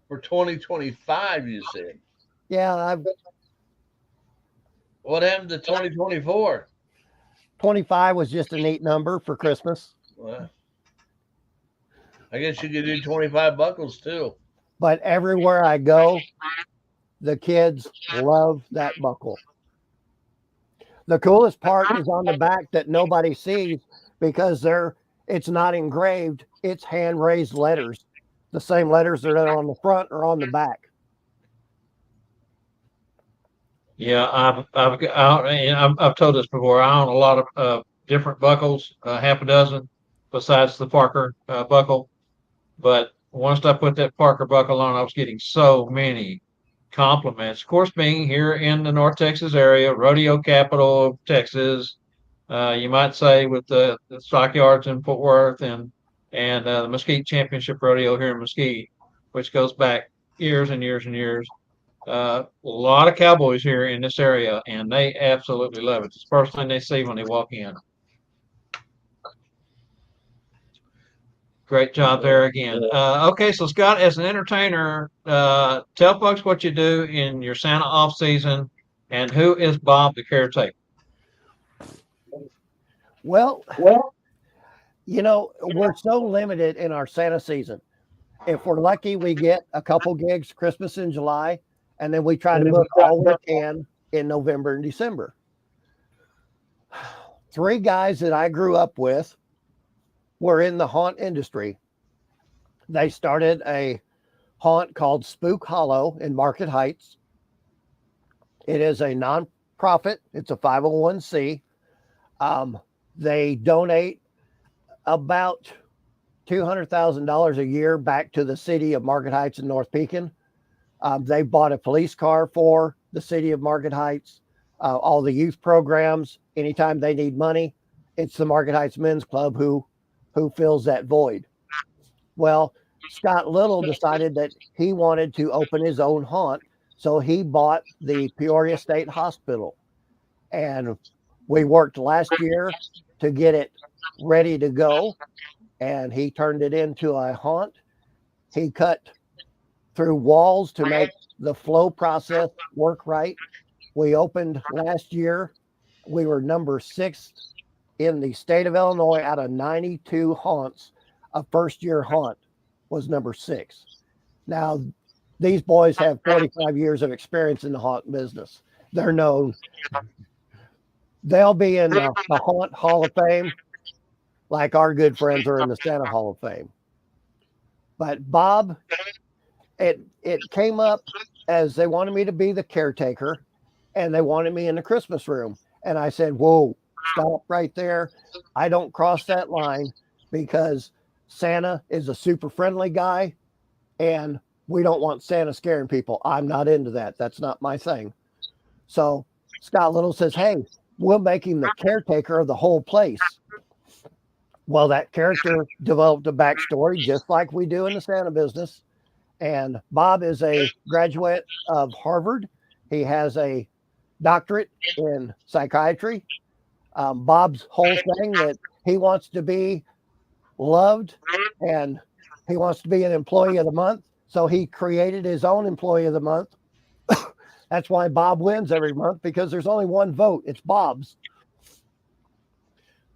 For 2025, you said. Yeah, What happened to 2024? 25 was just a neat number for Christmas. Well, I guess you could do 25 buckles too. But everywhere I go, the kids love that buckle. The coolest part is on the back that nobody sees because it's not engraved. It's hand raised letters. The same letters that are on the front or on the back. Yeah, I've told this before. I own a lot of different buckles, half a dozen, besides the Parker buckle. But once I put that Parker buckle on, I was getting so many compliments. Of course, being here in the North Texas area, rodeo capital of Texas, you might say, with the stockyards in Fort Worth and the Mesquite Championship Rodeo here in Mesquite, which goes back years and years and years. A lot of cowboys here in this area, and they absolutely love it. It's the first thing they see when they walk in. Great job there again. Okay, so Scott, as an entertainer, tell folks what you do in your Santa off season, and who is Bob the caretaker? Well, we're so limited in our Santa season. If we're lucky, we get a couple gigs Christmas in July, and then we try to book all we can in November and December. 3 guys that I grew up with were in the haunt industry. They started a haunt called Spook Hollow in Market Heights. It is a nonprofit. It's a 501c. They donate about $200,000 a year back to the city of Market Heights and North Pekin. They bought a police car for the city of Market Heights, all the youth programs. Anytime they need money, it's the Market Heights Men's Club who fills that void. Well, Scott Little decided that he wanted to open his own haunt, so he bought the Peoria State Hospital. And we worked last year to get it ready to go, and he turned it into a haunt. He cut through walls to make the flow process work right. We opened last year. We were number 6 in the state of Illinois out of 92 haunts. A first-year haunt was number 6. Now, these boys have 45 years of experience in the haunt business. They're known. They'll be in the Haunt Hall of Fame, like our good friends are in the Santa Hall of Fame. But Bob, it came up as they wanted me to be the caretaker, and they wanted me in the Christmas room. And I said, whoa, stop right there. I don't cross that line, because Santa is a super friendly guy, and we don't want Santa scaring people. I'm not into that. That's not my thing. So Scott Little says, hey, we'll make him the caretaker of the whole place. Well, that character developed a backstory just like we do in the Santa business. And Bob is a graduate of Harvard. He has a doctorate in psychiatry. Bob's whole thing that he wants to be loved and he wants to be an employee of the month. So he created his own employee of the month. That's why Bob wins every month, because there's only one vote. It's Bob's.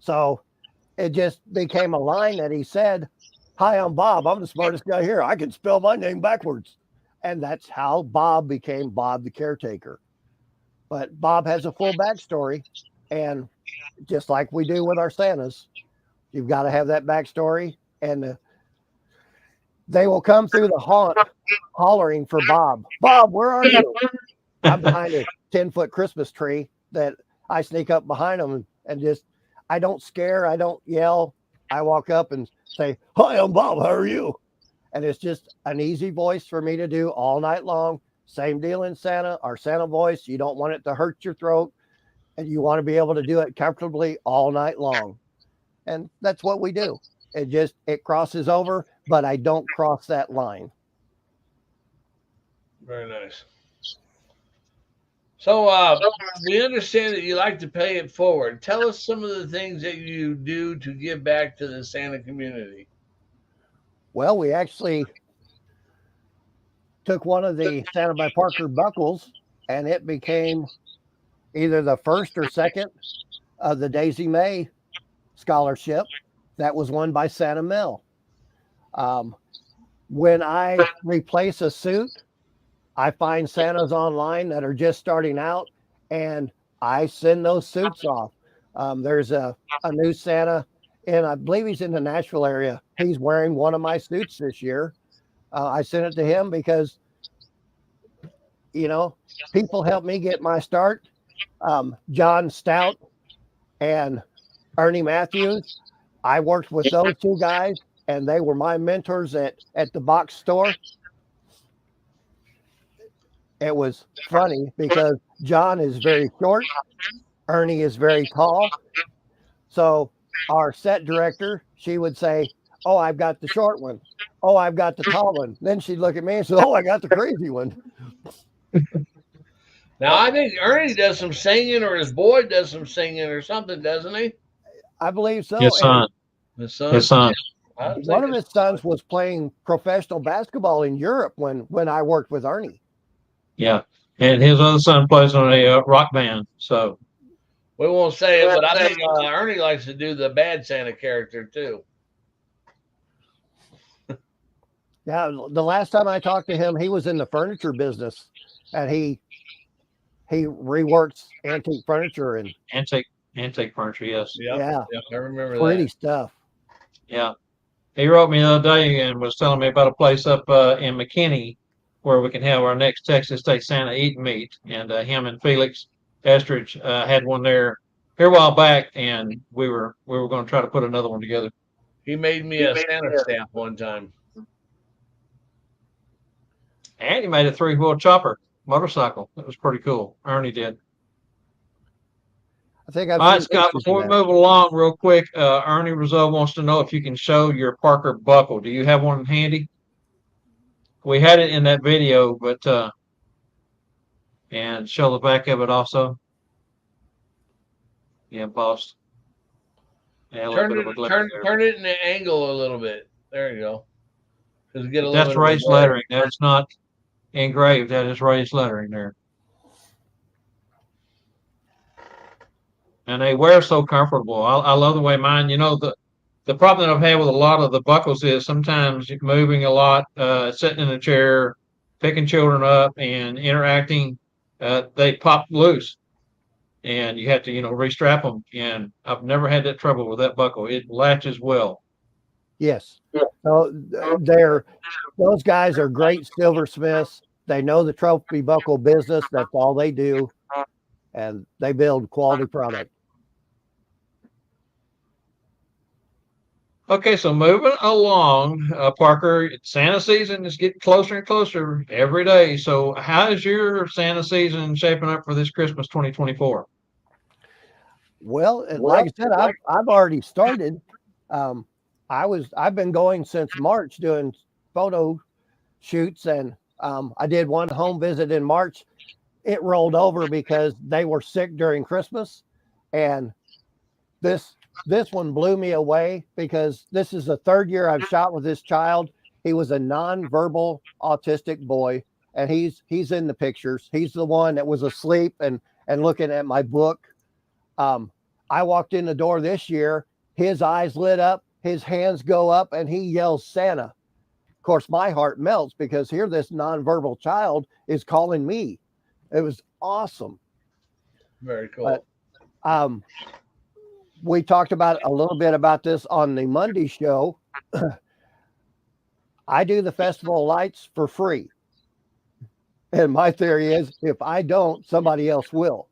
So it just became a line that he said, hi, I'm Bob. I'm the smartest guy here. I can spell my name backwards. And that's how Bob became Bob the caretaker. But Bob has a full backstory. And just like we do with our Santas, you've got to have that backstory. And they will come through the haunt hollering for Bob. Bob, where are you? I'm behind a 10-foot Christmas tree that I sneak up behind them and just, I don't scare. I don't yell. I walk up and say, hi, I'm Bob. How are you? And it's just an easy voice for me to do all night long. Same deal in Santa. Our Santa voice, you don't want it to hurt your throat, and you want to be able to do it comfortably all night long. And that's what we do. It crosses over, but I don't cross that line. Very nice. So we understand that you like to pay it forward. Tell us some of the things that you do to give back to the Santa community. Well, we actually took one of the Santa by Parker buckles, and it became either the first or second of the Daisy May scholarship that was won by Santa Mel. When I replace a suit, I find Santas online that are just starting out, and I send those suits off. There's a new Santa, and I believe he's in the Nashville area. He's wearing one of my suits this year. I sent it to him because, people helped me get my start. John Stout and Ernie Matthews, I worked with those two guys, and they were my mentors at the box store. It was funny because John is very short, Ernie is very tall. So our set director, she would say, "Oh, I've got the short one. Oh, I've got the tall one." Then she'd look at me and say, "Oh, I got the crazy one." Now, I think Ernie does some singing, or his boy does some singing or something, doesn't he? I believe so. His son. His son. His son. One of his sons was playing professional basketball in Europe when I worked with Ernie. Yeah. And his other son plays on a rock band. So We won't say it, but I think Ernie likes to do the bad Santa character too. Yeah, the last time I talked to him, he was in the furniture business, and he reworks antique furniture and antique furniture, yes. yeah, I remember pretty that. stuff. Yeah. He wrote me the other day and was telling me about a place up in McKinney where we can have our next Texas State Santa eat and meet. And him and Felix Estridge had one there here a while back, and we were going to try to put another one together. He made me a Santa stamp one time. And he made a 3-wheel chopper motorcycle. It was pretty cool. Ernie did. I think I've All right, seen Scott, pictures before of we that. move along real quick, Ernie Rizzo wants to know if you can show your Parker buckle. Do you have one handy? We had it in that video, but and show the back of it also. Yeah, boss. Yeah, a little bit of a glare there. Turn it in the angle a little bit. There you go. Just get a little That's bit of a raised glare. lettering. That is not engraved. That is raised lettering there. And they wear so comfortable. I love the way mine, the problem that I've had with a lot of the buckles is sometimes moving a lot, sitting in a chair, picking children up and interacting, they pop loose and you have to, restrap them. And I've never had that trouble with that buckle. It latches well. Yes. So those guys are great silversmiths. They know the trophy buckle business. That's all they do. And they build quality product. Okay, so moving along, Parker, Santa season is getting closer and closer every day. So how is your Santa season shaping up for this Christmas 2024? Well, and like I said, I've already started. I've been going since March doing photo shoots, and I did one home visit in March. It rolled over because they were sick during Christmas, and this one blew me away because this is the third year I've shot with this child. He was a nonverbal autistic boy, and he's in the pictures. He's the one that was asleep and looking at my book. I walked in the door this year, his eyes lit up, his hands go up, and he yells Santa. Of course, my heart melts because here this nonverbal child is calling me. It was awesome. Very cool. But, we talked about a little bit about this on the Monday show. I do the Festival of Lights for free. And my theory is if I don't, somebody else will.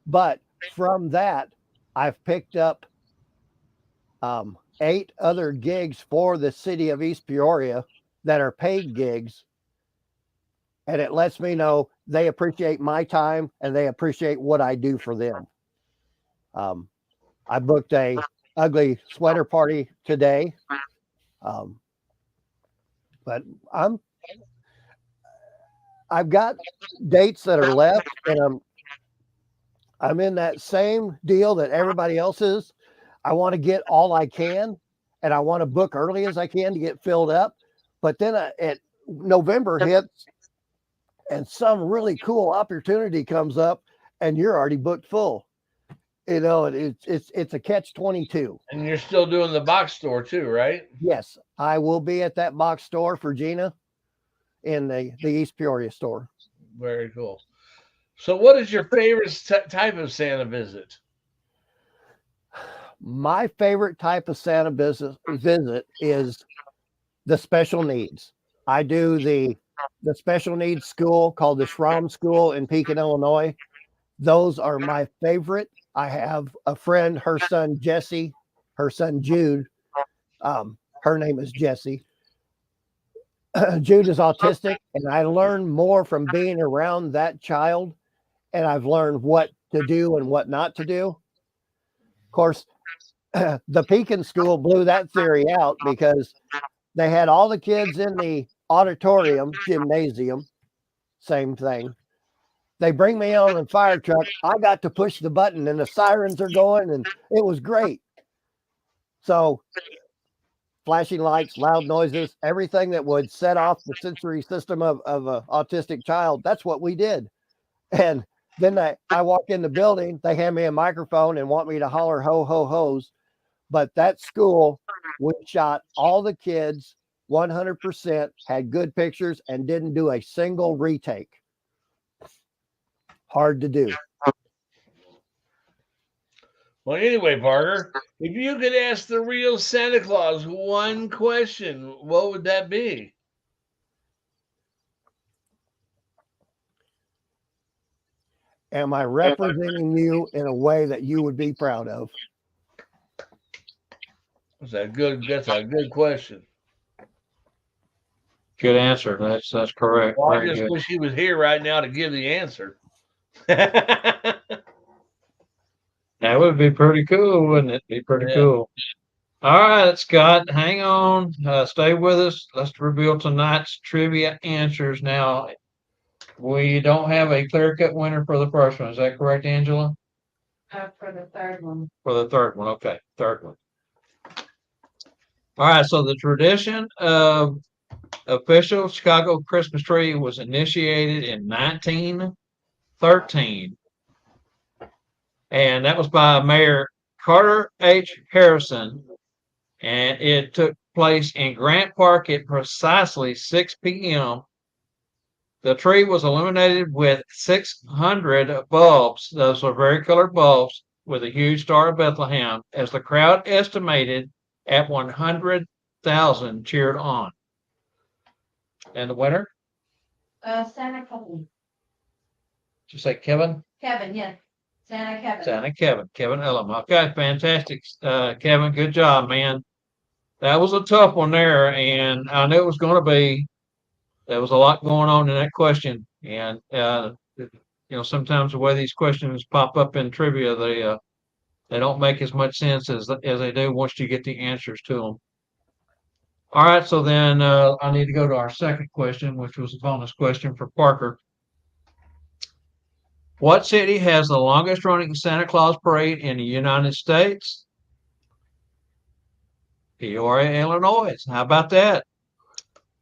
But from that, I've picked up 8 other gigs for the city of East Peoria that are paid gigs. And it lets me know they appreciate my time and they appreciate what I do for them. I booked a ugly sweater party today. But I've got dates that are left, and I'm in that same deal that everybody else is. I want to get all I can, and I want to book early as I can to get filled up. But then November hits, and some really cool opportunity comes up, and you're already booked full. You know, it's a catch-22. And you're still doing the box store too, right? Yes, I will be at that box store for Gina in the East Peoria store. Very cool. So, what is your favorite type of Santa visit? My favorite type of Santa visit is the special needs. I do the special needs school called the Schramm School in Pekin, Illinois. Those are my favorite. I have a friend, her son Jesse, her son Jude. Her name is Jessie. Jude is autistic, and I learned more from being around that child, and I've learned what to do and what not to do. Of course, the Pekin school blew that theory out because they had all the kids in the auditorium, gymnasium, same thing. They bring me on a fire truck. I got to push the button and the sirens are going, and it was great. So flashing lights, loud noises, everything that would set off the sensory system of an autistic child. That's what we did. And then I walk in the building, they hand me a microphone and want me to holler ho, ho, ho's. But that school, we shot all the kids 100%, had good pictures, and didn't do a single retake. Hard to do. Well, anyway, Parker, if you could ask the real Santa Claus one question, what would that be? Am I representing you in a way that you would be proud of? That's a good question. Good answer. That's correct. Well, I Very just good. wish he was here right now to give the answer. Yeah. That would be pretty cool, wouldn't it? Be pretty cool. All right, Scott, hang on. Stay with us. Let's reveal tonight's trivia answers now. We don't have a clear-cut winner for the first one. Is that correct, Angela? For the third one. For the third one. Okay, third one. All right, so the tradition of official Chicago Christmas tree was initiated in 1913. And that was by Mayor Carter H. Harrison. And it took place in Grant Park at precisely 6 p.m. The tree was illuminated with 600 bulbs. Those are varicolored bulbs with a huge Star of Bethlehem, as the crowd estimated at 100,000 cheered on. And the winner? Santa Kevin. Did you say Kevin? Kevin, yes. Santa Kevin. Santa Kevin. Kevin Elam. Okay, fantastic. Kevin, good job, man. That was a tough one there, and I knew it was going to be. There was a lot going on in that question, and sometimes the way these questions pop up in trivia, they don't make as much sense as they do once you get the answers to them. All right, so then I need to go to our second question, which was a bonus question for Parker. What city has the longest running Santa Claus parade in the United States? Peoria, Illinois. How about that?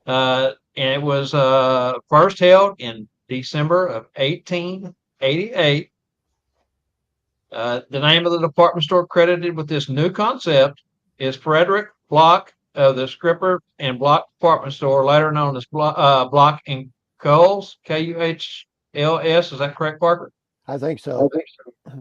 And it was first held in December of 1888. The name of the department store credited with this new concept is Frederick Block of the Scripper and Block Department Store, later known as Block and Coles, Kuhls. Is that correct, Parker? I think so.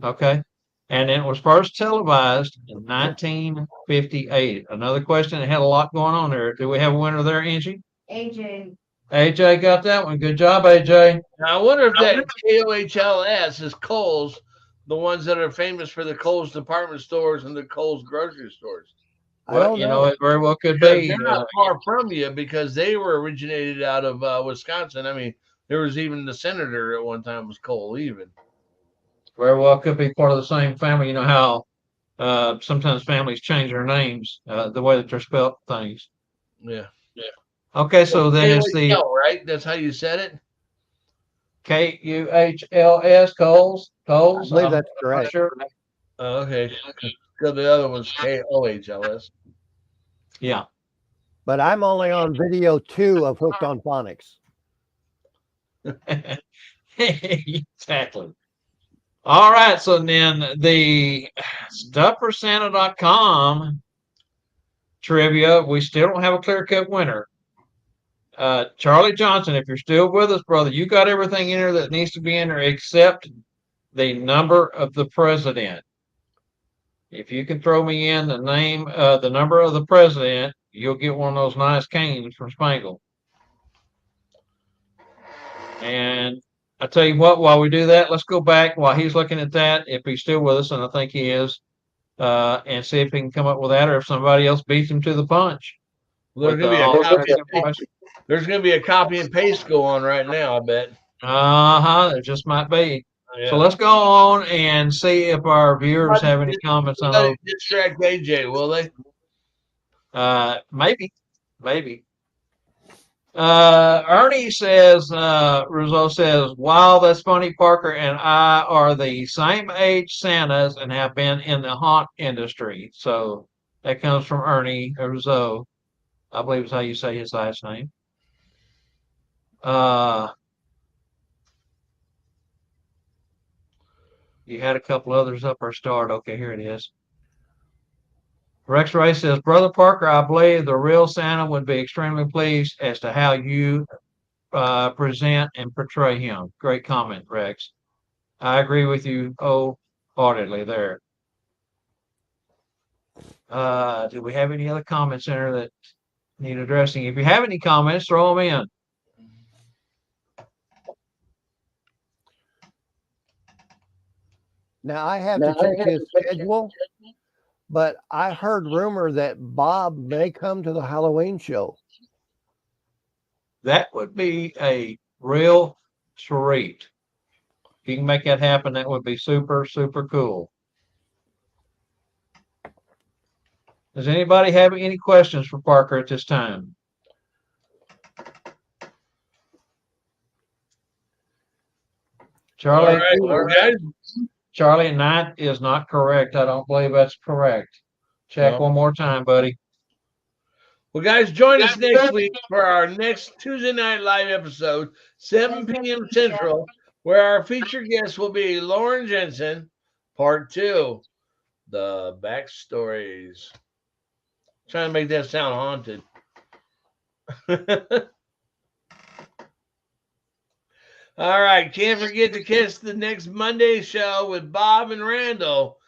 Okay. And it was first televised in 1958. Another question that had a lot going on there. Do we have a winner there, Angie? AJ. AJ got that one. Good job, AJ. Now, I wonder if that KOHLS is Kohl's, the ones that are famous for the Kohl's department stores and the Kohl's grocery stores. Well, it very well could be. They're not far from you because they were originated out of Wisconsin. I mean, there was even the senator at one time was Kohl even. Very well could be part of the same family. You know how sometimes families change their names, the way that they're spelled things. Yeah. Okay, so there's the KHL, right? That's how you said it. Kuhls, Coles. I believe I'm that's not correct. sure. Oh, okay. Because the other one's KOHLS. Yeah. But I'm only on video 2 of Hooked on Phonics. Exactly. All right. So then the StuffForSanta.com trivia, we still don't have a clear-cut winner. Charlie Johnson, if you're still with us, brother, you got everything in there that needs to be in there except the number of the president. If you can throw me in the name, the number of the president, you'll get one of those nice canes from Spangle. And I tell you what, while we do that, let's go back while he's looking at that, if he's still with us, and I think he is, and see if he can come up with that, or if somebody else beats him to the punch. There's with, gonna be all a the copy. correct information. There's gonna be a copy and paste go on right now. I bet. There just might be. Yeah. So let's go on and see if our viewers have any comments on those. Distract AJ, will they? Maybe. Ernie says, Rizzo says, wow, that's funny. Parker and I are the same age Santas and have been in the haunt industry. So that comes from Ernie Rizzo. I believe is how you say his last name. You had a couple others up or start. Okay, here it is. Rex Ray says, Brother Parker, I believe the real Santa would be extremely pleased as to how you present and portray him. Great comment, Rex. I agree with you wholeheartedly there. Do we have any other comments in there that need addressing? If you have any comments, throw them in. Now I have to check his schedule, but I heard rumor that Bob may come to the Halloween show. That would be a real treat. If you can make that happen, that would be super, super cool. Does anybody have any questions for Parker at this time? Charlie, All right. Charlie, 9 is not correct. I don't believe that's correct. Check one more time, buddy. Well, guys, join us next week for our next Tuesday Night Live episode, 7 p.m. Central, where our featured guest will be Lauren Jensen, Part 2, The Backstories. Trying to make that sound haunted. All right, can't forget to catch the next Monday show with Bob and Randall,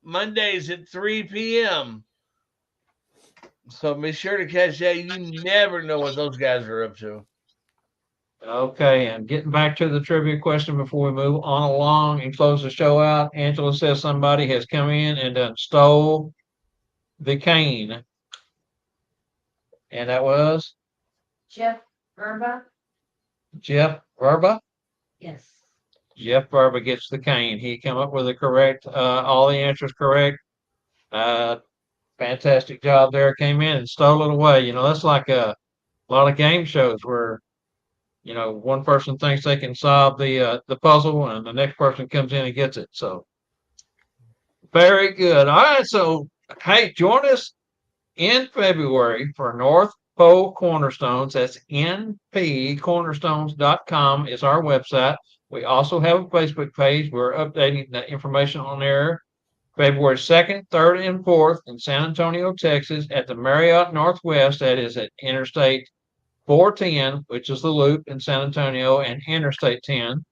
Mondays at 3 p.m. So be sure to catch that. You never know what those guys are up to. Okay, and getting back to the trivia question before we move on along and close the show out. Angela says somebody has come in and done stole the cane. And that was? Jeff Verba? Jeff Verba? Yes. Jeff Verba gets the cane. He came up with the correct, all the answers correct. Fantastic job there. Came in and stole it away. You know, that's like a lot of game shows where, you know, one person thinks they can solve the puzzle and the next person comes in and gets it. So very good. All right. So, hey, join us in February for North Pole Cornerstones. That's npcornerstones.com is our website. We also have a Facebook page. We're updating the information on there. February 2nd, 3rd, and 4th in San Antonio, Texas at the Marriott Northwest. That is at Interstate 410, which is the loop in San Antonio, and Interstate 10.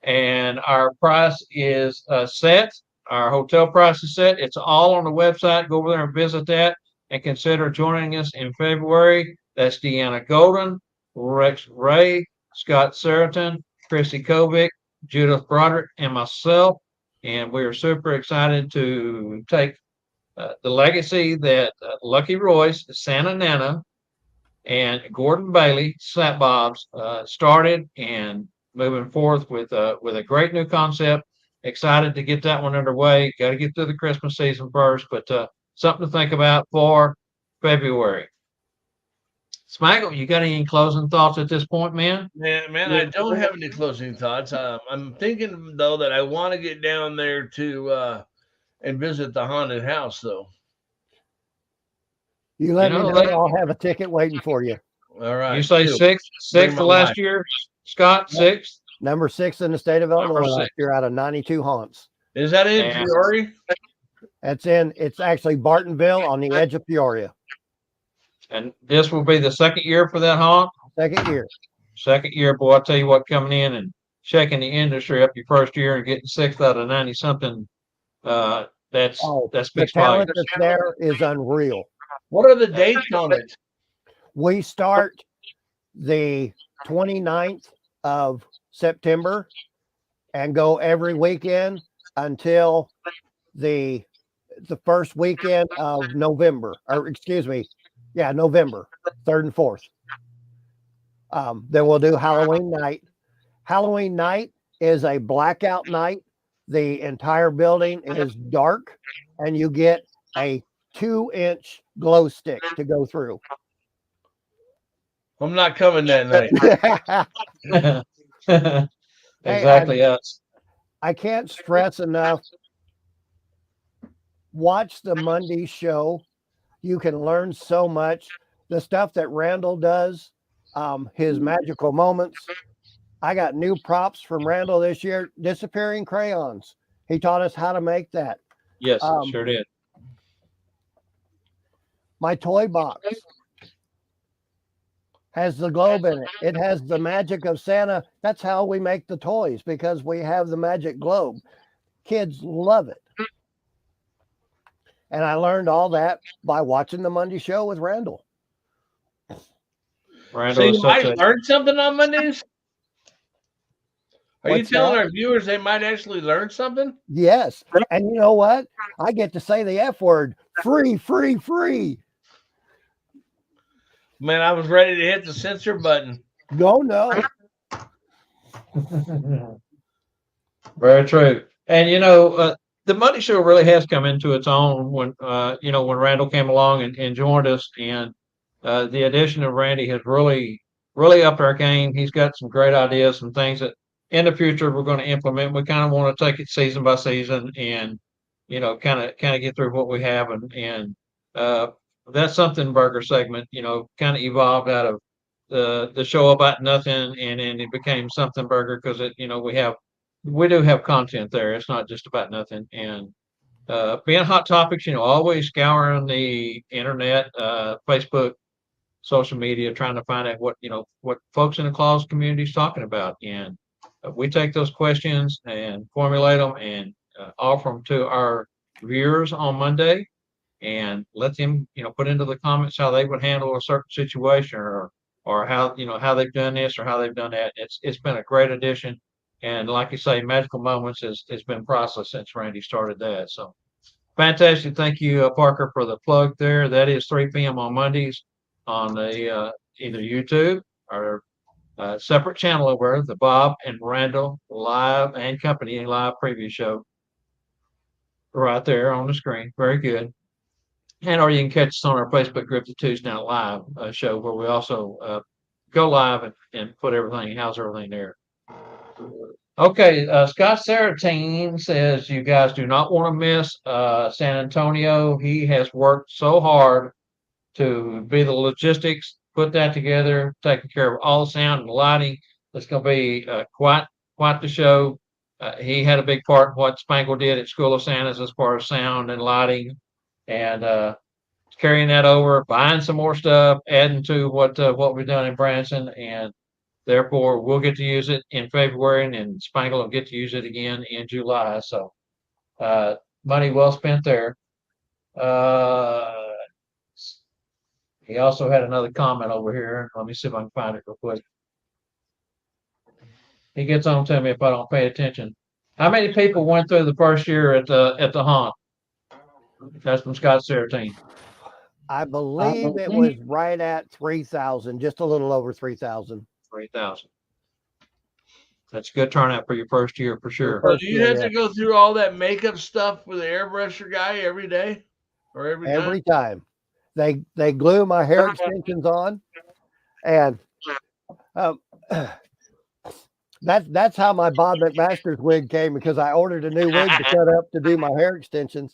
And our price is set. Our hotel price is set. It's all on the website. Go over there and visit that and consider joining us in February. That's Deanna Golden, Rex Ray, Scott Seriton, Chrissy Kovic, Judith Broderick, and myself. And we are super excited to take the legacy that Lucky Royce, Santa Nana, and Gordon Bailey, Slap Bobs, started, and moving forth with a great new concept excited to get that one underway. Got to get through the Christmas season first, but something to think about for February. Spangle, you got any closing thoughts at this point, man? Man, I don't have any closing thoughts. I'm thinking though that I want to get down there to and visit the haunted house though. You let You know, me know. I'll have a ticket waiting for you. All right. You say two. sixth Bring my last wife. year, Scott, sixth. Number 6 in the state of Illinois last 6. year out of 92 haunts. Is that in And- Peoria? It's actually Bartonville on the edge of Peoria. And this will be the second year for that haunt. Second year. Second year, boy, I tell you what, coming in and checking the industry up your first year and getting 6th out of 90 something, that The speaks talent volumes. that's there is unreal. What are the dates on it? We start the 29th of September and go every weekend until the first weekend of November, or excuse me, November 3rd and 4th. Then we'll do Halloween night. Halloween night is a blackout night. The entire building is dark, and you get a 2-inch glow stick to go through. I'm not coming that night. Exactly. Yes. I can't stress enough. Watch the Monday show. You can learn so much. The stuff that Randall does, his magical moments. I got new props from Randall this year. Disappearing crayons. He taught us how to make that. Yes, sure did. My toy box has the globe in it. It has the magic of Santa. That's how we make the toys, because we have the magic globe. Kids love it. And I learned all that by watching the Monday show with Randall. Randall So is you such might learn something on Mondays? Are you What's telling that? our viewers they might actually learn something? Yes. And you know what? I get to say the F word. Free, free, free. Man, I was ready to hit the censor button. No. Very true. And the Monday show really has come into its own when when Randall came along and joined us, and the addition of Randy has really upped our game. He's got some great ideas, some things that in the future we're going to implement. We kind of want to take it season by season and kind of get through what we have, and that something burger segment kind of evolved out of the show about nothing, and then it became something burger because we do have content there. It's not just about nothing. And being hot topics, always scouring the internet, Facebook, social media, trying to find out what folks in the closet community is talking about. And we take those questions and formulate them and offer them to our viewers on Monday and let them, put into the comments how they would handle a certain situation or how, how they've done this or how they've done that. It's been a great addition. And like you say, Magical Moments has been processed since Randy started that. So fantastic. Thank you, Parker, for the plug there. That is 3 p.m. on Mondays on the either YouTube or separate channel over the Bob and Randall Live and Company live preview show right there on the screen. Very good. And or you can catch us on our Facebook group, the Tuesday Night Live show, where we also go live and put everything, house everything there. Okay, Scott Saratine says you guys do not want to miss San Antonio. He has worked so hard to be the logistics, put that together, taking care of all the sound and lighting. It's going to be quite the show. He had a big part in what Spangle did at School of Santas as far as sound and lighting, and carrying that over, buying some more stuff, adding to what we've done in Branson, and therefore we'll get to use it in February, and Spangle will get to use it again in July. So money well spent there. He also had another comment over here. Let me see if I can find it real quick. He gets on to me if I don't pay attention. How many people went through the first year at the haunt? That's from Scott Saratine. I believe it was right at 3,000, just a little over 3,000. 3,000. That's a good turnout for your first year for sure. So do you have to go through all that makeup stuff with the airbrusher guy every day or every time? time. They glue my hair extensions on, and um, that's how my Bob McMaster's wig came, because I ordered a new wig to cut up to do my hair extensions.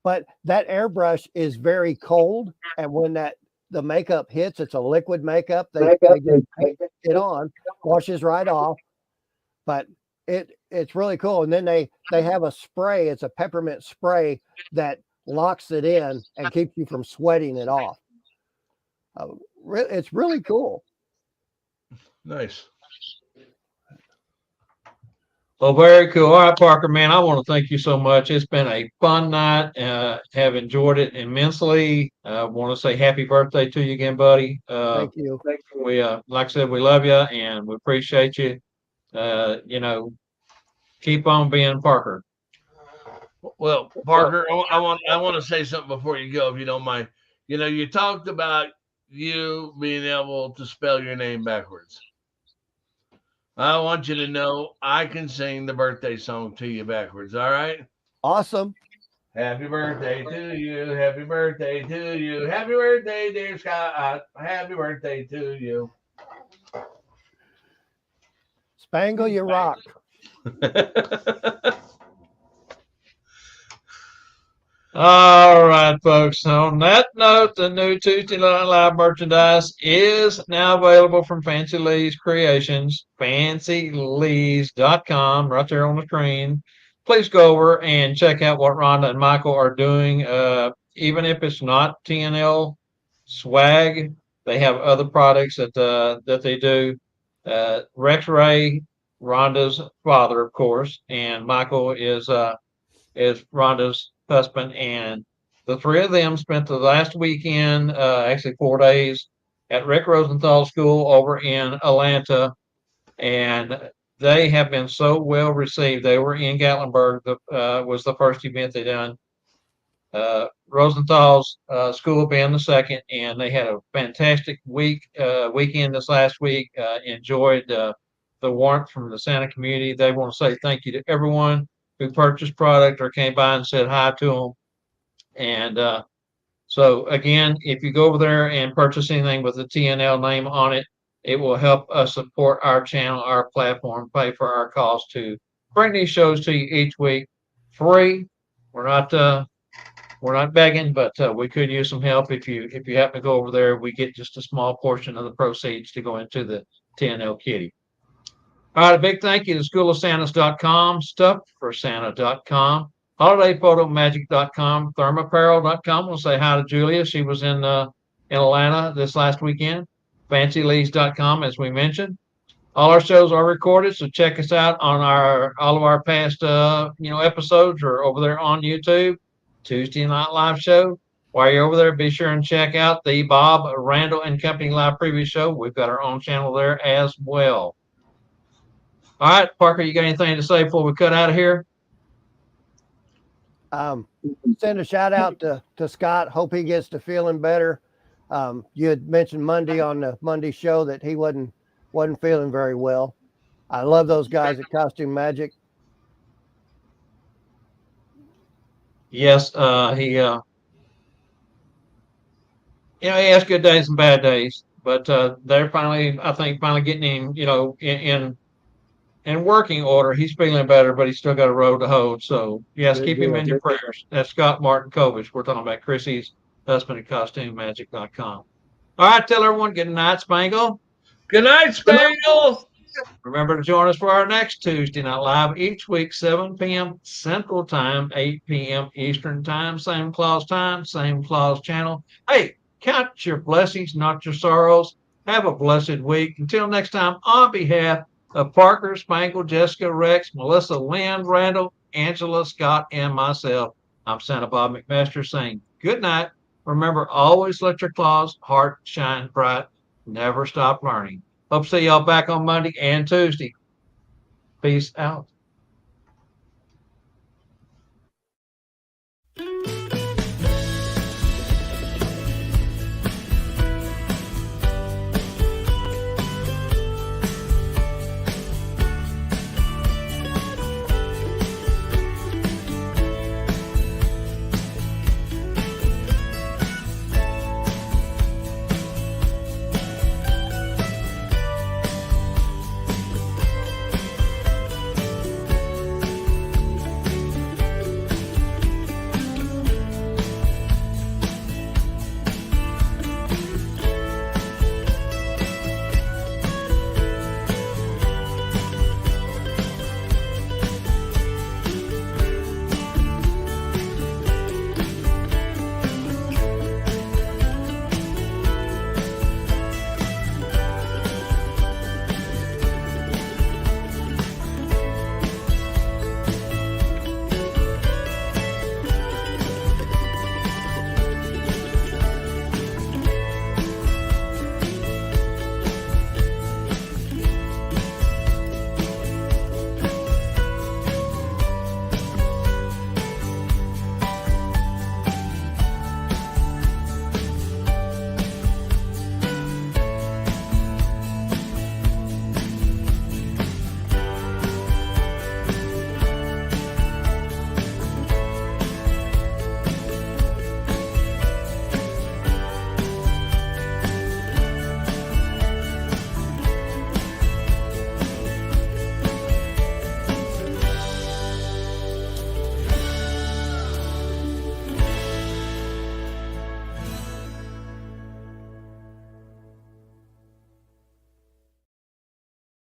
But that airbrush is very cold, and when the makeup hits, it's a liquid makeup. They just paint it on, washes right off. But it's really cool. And then they have a spray. It's a peppermint spray that locks it in and keeps you from sweating it off. It's really cool. Nice. Well, very cool. All right, Parker, man, I want to thank you so much. It's been a fun night. Have enjoyed it immensely. Want to say happy birthday to you again, buddy. Thank you. We, like I said, we love you and we appreciate you. Keep on being Parker. Well, Parker, I want to say something before you go, if you don't mind. You talked about you being able to spell your name backwards. I want you to know I can sing the birthday song to you backwards. All right. Awesome. Happy birthday to you. Happy birthday to you. Happy birthday, dear Scott. Happy birthday to you. Spangle, you rock. All right, folks. On that note, the new Tuesday Night Live merchandise is now available from Fancy Lee's Creations, fancylees.com, right there on the screen. Please go over and check out what Rhonda and Michael are doing. Even if it's not TNL swag, they have other products that they do. Rex Ray, Rhonda's father, of course, and Michael is Rhonda's husband, and the three of them spent the last weekend, actually 4 days, at Rick Rosenthal School over in Atlanta, and they have been so well received. They were in Gatlinburg, was the first event they done. Rosenthal's school being the second, and they had a fantastic weekend this last week. Enjoyed the warmth from the Santa community. They want to say thank you to everyone who purchased product or came by and said hi to them. And so again, if you go over there and purchase anything with the TNL name on it, it will help us support our channel, our platform, pay for our costs to bring these shows to you each week free. We're not begging, but we could use some help. If you happen to go over there, we get just a small portion of the proceeds to go into the TNL kitty. All right, a big thank you to schoolofsantas.com, stuffforsanta.com, holidayphotomagic.com, thermapparel.com. We'll say hi to Julia. She was in Atlanta this last weekend. Fancylees.com, as we mentioned. All our shows are recorded, so check us out on all of our past episodes or over there on YouTube. Tuesday Night Live Show. While you're over there, be sure and check out the Bob Randall and Company Live Preview Show. We've got our own channel there as well. All right, Parker, you got anything to say before we cut out of here? Send a shout out to Scott. Hope he gets to feeling better. You had mentioned Monday on the Monday show that he wasn't feeling very well. I love those guys at Costume Magic. Yes, he has good days and bad days, but they're finally getting him, in working order. He's feeling better, but he's still got a road to hoe. So yes, keep him in your prayers. That's Scott Martin Kovich. We're talking about Chrissy's husband at CostumeMagic.com. All right, tell everyone good night, Spangle. Good night, Spangle. Remember to join us for our next Tuesday Night Live each week, 7 p.m. Central Time, 8 p.m. Eastern Time. Same Claus time, same Claus channel. Hey, count your blessings, not your sorrows. Have a blessed week. Until next time, on behalf of Parker, Spangle, Jessica, Rex, Melissa, Lynn, Randall, Angela, Scott, and myself, I'm Santa Bob McMaster saying good night. Remember, always let your Claus heart shine bright. Never stop learning. Hope to see y'all back on Monday and Tuesday. Peace out.